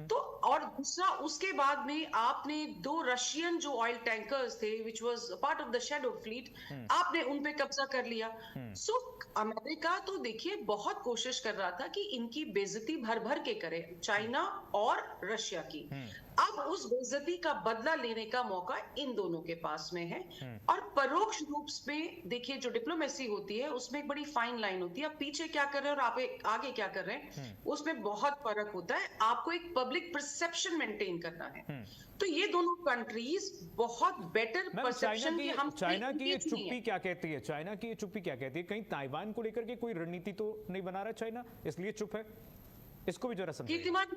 तो और दूसरा उसके बाद में आपने 2 रशियन जो ऑयल टैंकर्स थे which was part of the shadow fleet, आपने उन पे कब्जा कर लिया। सो अमेरिका तो देखिए बहुत कोशिश कर रहा था कि इनकी बेइज्जती भर भर के करे, चाइना और रशिया की। अब उस बेइज्जती का बदला लेने का मौका इन दोनों के पास में है। और परोक्ष रूप में देखिए जो डिप्लोमेसी होती है उसमें एक बड़ी फाइन लाइन होती है, आप पीछे क्या कर रहे हैं और आप आगे क्या कर रहे हैं, उसमें बहुत फर्क होता है। आपको एक पब्लिक परसेप्शन मेंटेन करना है। तो ये दोनों कंट्रीज बहुत बेटर परसेप्शन की हम चाइना की ये चुप्पी क्या कहती है, चाइना की ये चुप्पी क्या कहती है? कहीं ताइवान को लेकर के कोई रणनीति तो नहीं बना रहा चाइना, इसलिए चुप है? इसको भी जरा समझिए। कीर्तिमान,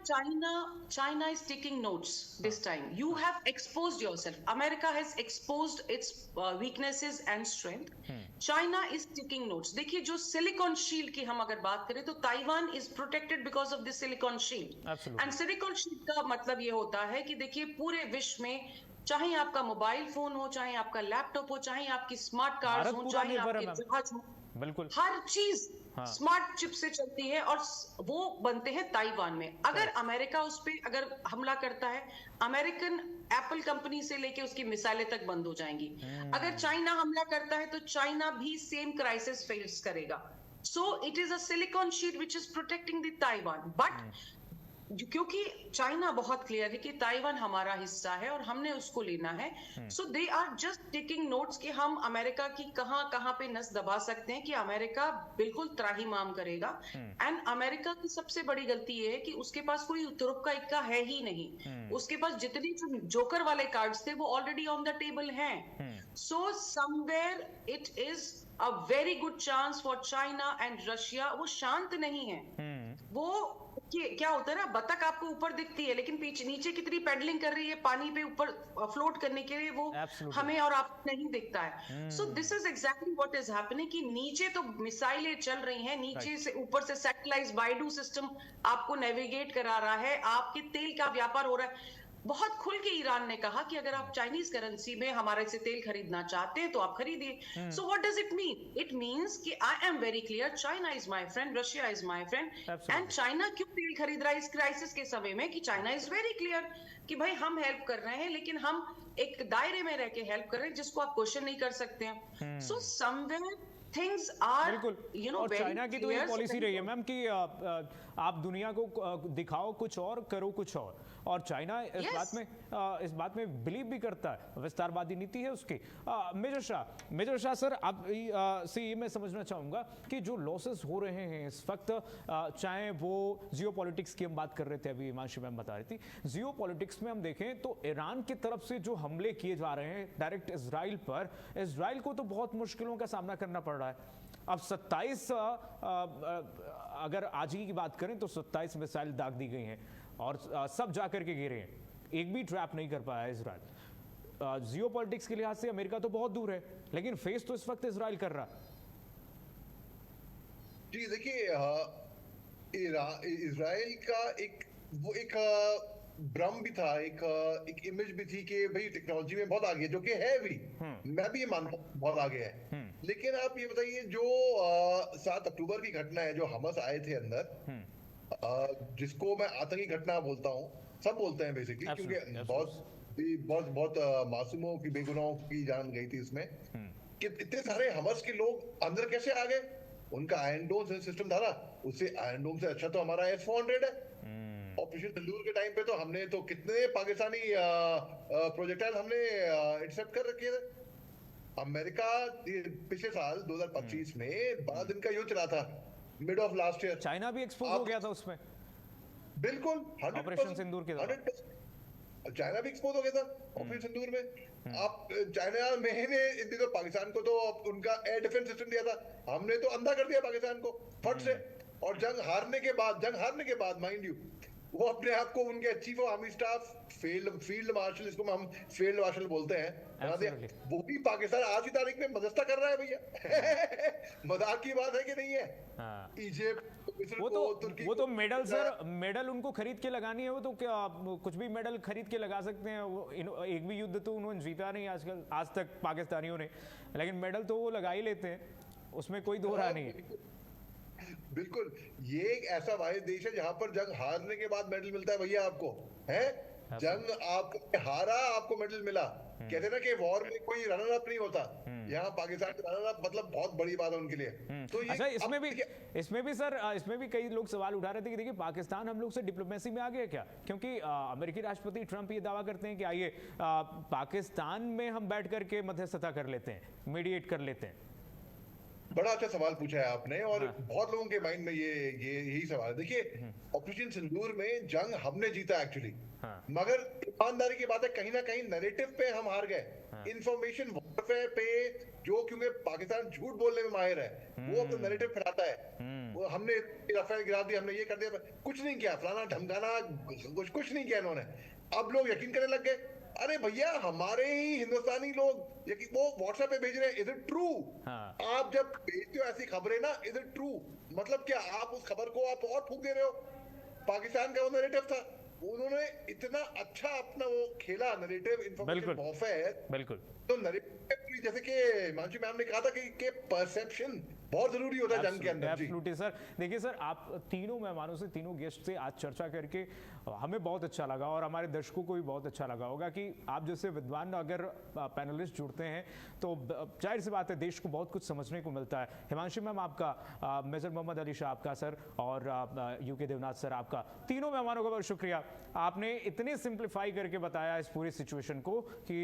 China is taking notes this time. You have exposed yourself. America has exposed its weaknesses and strength. China is taking notes. देखिए जो सिलिकॉन शील्ड की हम अगर बात करें तो Taiwan is protected because of the silicon shield. Absolutely. And silicon shield का मतलब ये होता है कि देखिए पूरे विश्व में चाहे आपका मोबाइल फोन हो, चाहे आपका लैपटॉप हो, चाहे आपकी स्मार्ट कार्स हो, चाहे आपके जहाज हो, बिल्कुल हर चीज स्मार्ट चिप से चलती है और वो बनते हैं ताइवान में। अगर अमेरिका उस पे अगर हमला करता है, अमेरिकन एप्पल कंपनी से लेके उसकी मिसाइलें तक बंद हो जाएंगी। अगर चाइना हमला करता है तो चाइना भी सेम क्राइसिस फेस करेगा। So it is a silicon shield which is protecting the Taiwan, but क्योंकि चाइना बहुत क्लियर है कि ताइवान हमारा हिस्सा है और हमने उसको लेना है। So they are just taking notes कि हम अमेरिका की कहां कहां पे नस दबा सकते हैं, कि अमेरिका बिल्कुल त्राहिमाम करेगा। एंड अमेरिका की सबसे बड़ी गलती ये है कि उसके पास कोई तुरुप का इक्का है ही नहीं। उसके पास जितनी जोकर वाले कार्ड्स थे वो ऑलरेडी ऑन द टेबल हैं। So somewhere it is a very good chance for China and Russia. वो शांत नहीं है। वो क्या होता है ना, बतख आपको ऊपर दिखती है लेकिन पीछे नीचे कितनी पेडलिंग कर रही है पानी पे ऊपर फ्लोट करने के लिए, वो हमें और आपको नहीं दिखता है। So this is exactly what is happening कि नीचे तो मिसाइलें चल रही हैं, नीचे से ऊपर से सैटेलाइट बाइडू सिस्टम आपको नेविगेट करा रहा है, आपके तेल का व्यापार हो रहा है। बहुत खुल के ईरान ने कहा कि अगर आप चाइनीज करेंसी में हमारे से तेल खरीदना चाहते हैं तो आप खरीदिए। So what does it mean? It means कि I am very clear, China is my friend, Russia is my friend. And China क्यों तेल खरीद रहा है इस क्राइसिस के समय में? कि चाइना इज वेरी क्लियर कि भाई हम हेल्प कर रहे हैं लेकिन हम एक दायरे में रह के हेल्प कर रहे हैं जिसको आप क्वेश्चन नहीं कर सकते हैं। सो समवेयर थिंग्स आर, बिल्कुल। और चाइना की तो ये पॉलिसी रही है मैम कि आप दुनिया को दिखाओ कुछ और, करो कुछ और चाइना इस बात में बिलीव भी करता है, विस्तारवादी नीति है उसकी। मेजर शाह सर, आप से ये मैं समझना चाहूंगा कि जो लॉसेस हो रहे हैं इस वक्त, चाहे वो जियोपॉलिटिक्स की हम बात कर रहे थे, अभी हिमांशी मैम बता रही थी, जियोपॉलिटिक्स में हम देखें तो ईरान की तरफ से जो हमले किए जा रहे हैं डायरेक्ट इजराइल पर, इजराइल को तो बहुत मुश्किलों का सामना करना पड़ रहा है। अब 27 अगर आज ही की बात करें तो 27 मिसाइल दाग दी गई हैं और सब जाकर के गिरे हैं, एक भी ट्रैप नहीं कर पाया इजराइल। जियोपॉलिटिक्स के लिहाज से अमेरिका तो बहुत दूर है लेकिन फेस तो इस वक्त इजराइल कर रहा है। जी देखिए, इजराइल का एक भ्रम भी था, एक इमेज भी थी कि भाई टेक्नोलॉजी में बहुत आगे है, जो कि है भी। मैं भी ये मानता हूँ बहुत आगे है। लेकिन आप ये बताइए, जो 7 अक्टूबर की घटना है, जो हमस आए थे अंदर, जिसको मैं आतंकी घटना बोलता हूँ, सब बोलते हैं बेसिकली, क्योंकि बहुत मासूमों की, बेगुनाहों की जान गई थी इसमें। कि इतने सारे हमस के लोग अंदर कैसे आ गए? उनका आयरन डोम सिस्टम था ना, उससे आयरन डोम से अच्छा तो हमारा S-400 है। ऑपरेशन सिंदूर के टाइम पे तो हमने तो कितने पाकिस्तानी प्रोजेक्टाइल हमने इंटरसेप्ट कर रखे थे। अमेरिका पिछले साल 2025 में 12 दिन का युद्ध चला था, mid of last year. China भी एक्सपोज हो गया था उसमें, बिल्कुल ऑपरेशन सिंदूर के दौरान चाइना भी एक्सपोज हो गया था ऑपरेशन सिंदूर में। आप चाइना में तो पाकिस्तान को तो उनका एयर डिफेंस सिस्टम दिया था, हमने तो अंधा कर दिया पाकिस्तान को फट से। और जंग हारने के बाद माइंड यू, वो अपने आप को उनके chief of army staff, field marshal, जिसको हम फील्ड मार्शल बोलते हैं, बना दिया। वो भी पाकिस्तान आज की तारीख में मदस्ता कर रहा है भैया। मजाक की बात है कि नहीं है? इजिप्ट, वो तो मेडल सर, मेडल उनको खरीद के लगानी है, वो तो क्या कुछ भी मेडल खरीद के लगा सकते हैं। वो एक भी युद्ध तो उन्होंने जीता नहीं आज तक पाकिस्तानियों ने, लेकिन मेडल तो वो लगा ही लेते हैं, उसमें कोई दो राह नहीं है। बिल्कुल, ये एक ऐसा वाहिद देश है जहां पर जंग हारने के बाद मेडल मिलता है भैया आपको, है? जंग आप हारा, आपको मेडल मिला। कहते ना कि वॉर में कोई रनर अप नहीं होता, यहाँ पाकिस्तान का रनर अप मतलब बहुत बड़ी बात है उनके लिए। तो ये अच्छा, इसमें भी सर, इसमें भी कई लोग सवाल उठा रहे थे कि देखिए पाकिस्तान हम लोग से डिप्लोमेसी में आ गया क्या? क्योंकि अमेरिकी राष्ट्रपति ट्रंप ये दावा करते हैं कि आइए पाकिस्तान में हम बैठ करके मध्यस्थता कर लेते हैं, मीडिएट कर लेते हैं। बड़ा अच्छा सवाल पूछा है आपने, और बहुत लोगों के माइंड में यही सवाल है। देखिए, ऑपरेशन सिंदूर में जंग हमने जीता एक्चुअली, मगर ईमानदारी की बात है कहीं ना कहीं नैरेटिव पे हम हार गए। इंफॉर्मेशन वॉरफेयर पे, जो क्योंकि पाकिस्तान झूठ बोलने में माहिर है, वो अपना नैरेटिव फैलाता है। वो हमने राफेल गिरा दिया, हमने ये कर दिया, कुछ नहीं किया, फलाना ढमकाना, कुछ नहीं किया इन्होंने। अब लोग यकीन करने लग गए, अरे भैया हमारे ही हिंदुस्तानी लोग वो व्हाट्सएप पे भेज रहे हैं, इज इट ट्रू? आप जब भेजते हो ऐसी खबरें ना, इज इट ट्रू, मतलब क्या आप उस खबर को आप और फूंक दे रहे हो? पाकिस्तान का वो नैरेटिव था, उन्होंने इतना अच्छा अपना वो खेला नैरेटिव, इंफॉर्मेशन वॉरफेयर। बिल्कुल। तो नैरेटिव, जैसे कि हिमांशु मैम ने कहा था कि परसेप्शन बहुत जरूरी होता है जंग के अंदर। जी एब्सोल्युटली सर। देखिए सर, आप तीनों मेहमानों से, तीनों गेस्ट से आज चर्चा करके हमें बहुत अच्छा लगा और हमारे दर्शकों को भी बहुत अच्छा लगा होगा कि आप जैसे विद्वान अगर पैनलिस्ट जुड़ते हैं तो जाहिर सी बात है देश को बहुत कुछ समझने को मिलता है। हिमांशी मैम आपका, मेजर मोहम्मद अली शाह आपका सर, और यूके देवनाथ सर आपका, तीनों मेहमानों का बहुत शुक्रिया। आपने इतने सिंप्लीफाई करके बताया इस पूरी सिचुएशन को कि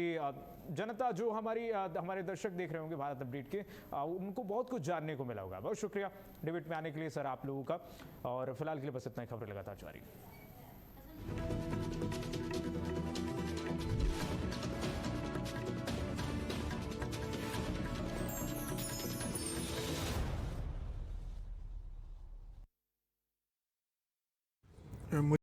जनता जो हमारे दर्शक देख रहे होंगे भारत अपडेट के, उनको बहुत कुछ जानने को मिला होगा। बहुत शुक्रिया डिबेट में आने के लिए सर आप लोगों का। और फिलहाल के लिए बस इतना ही, खबरें लगातार जारी।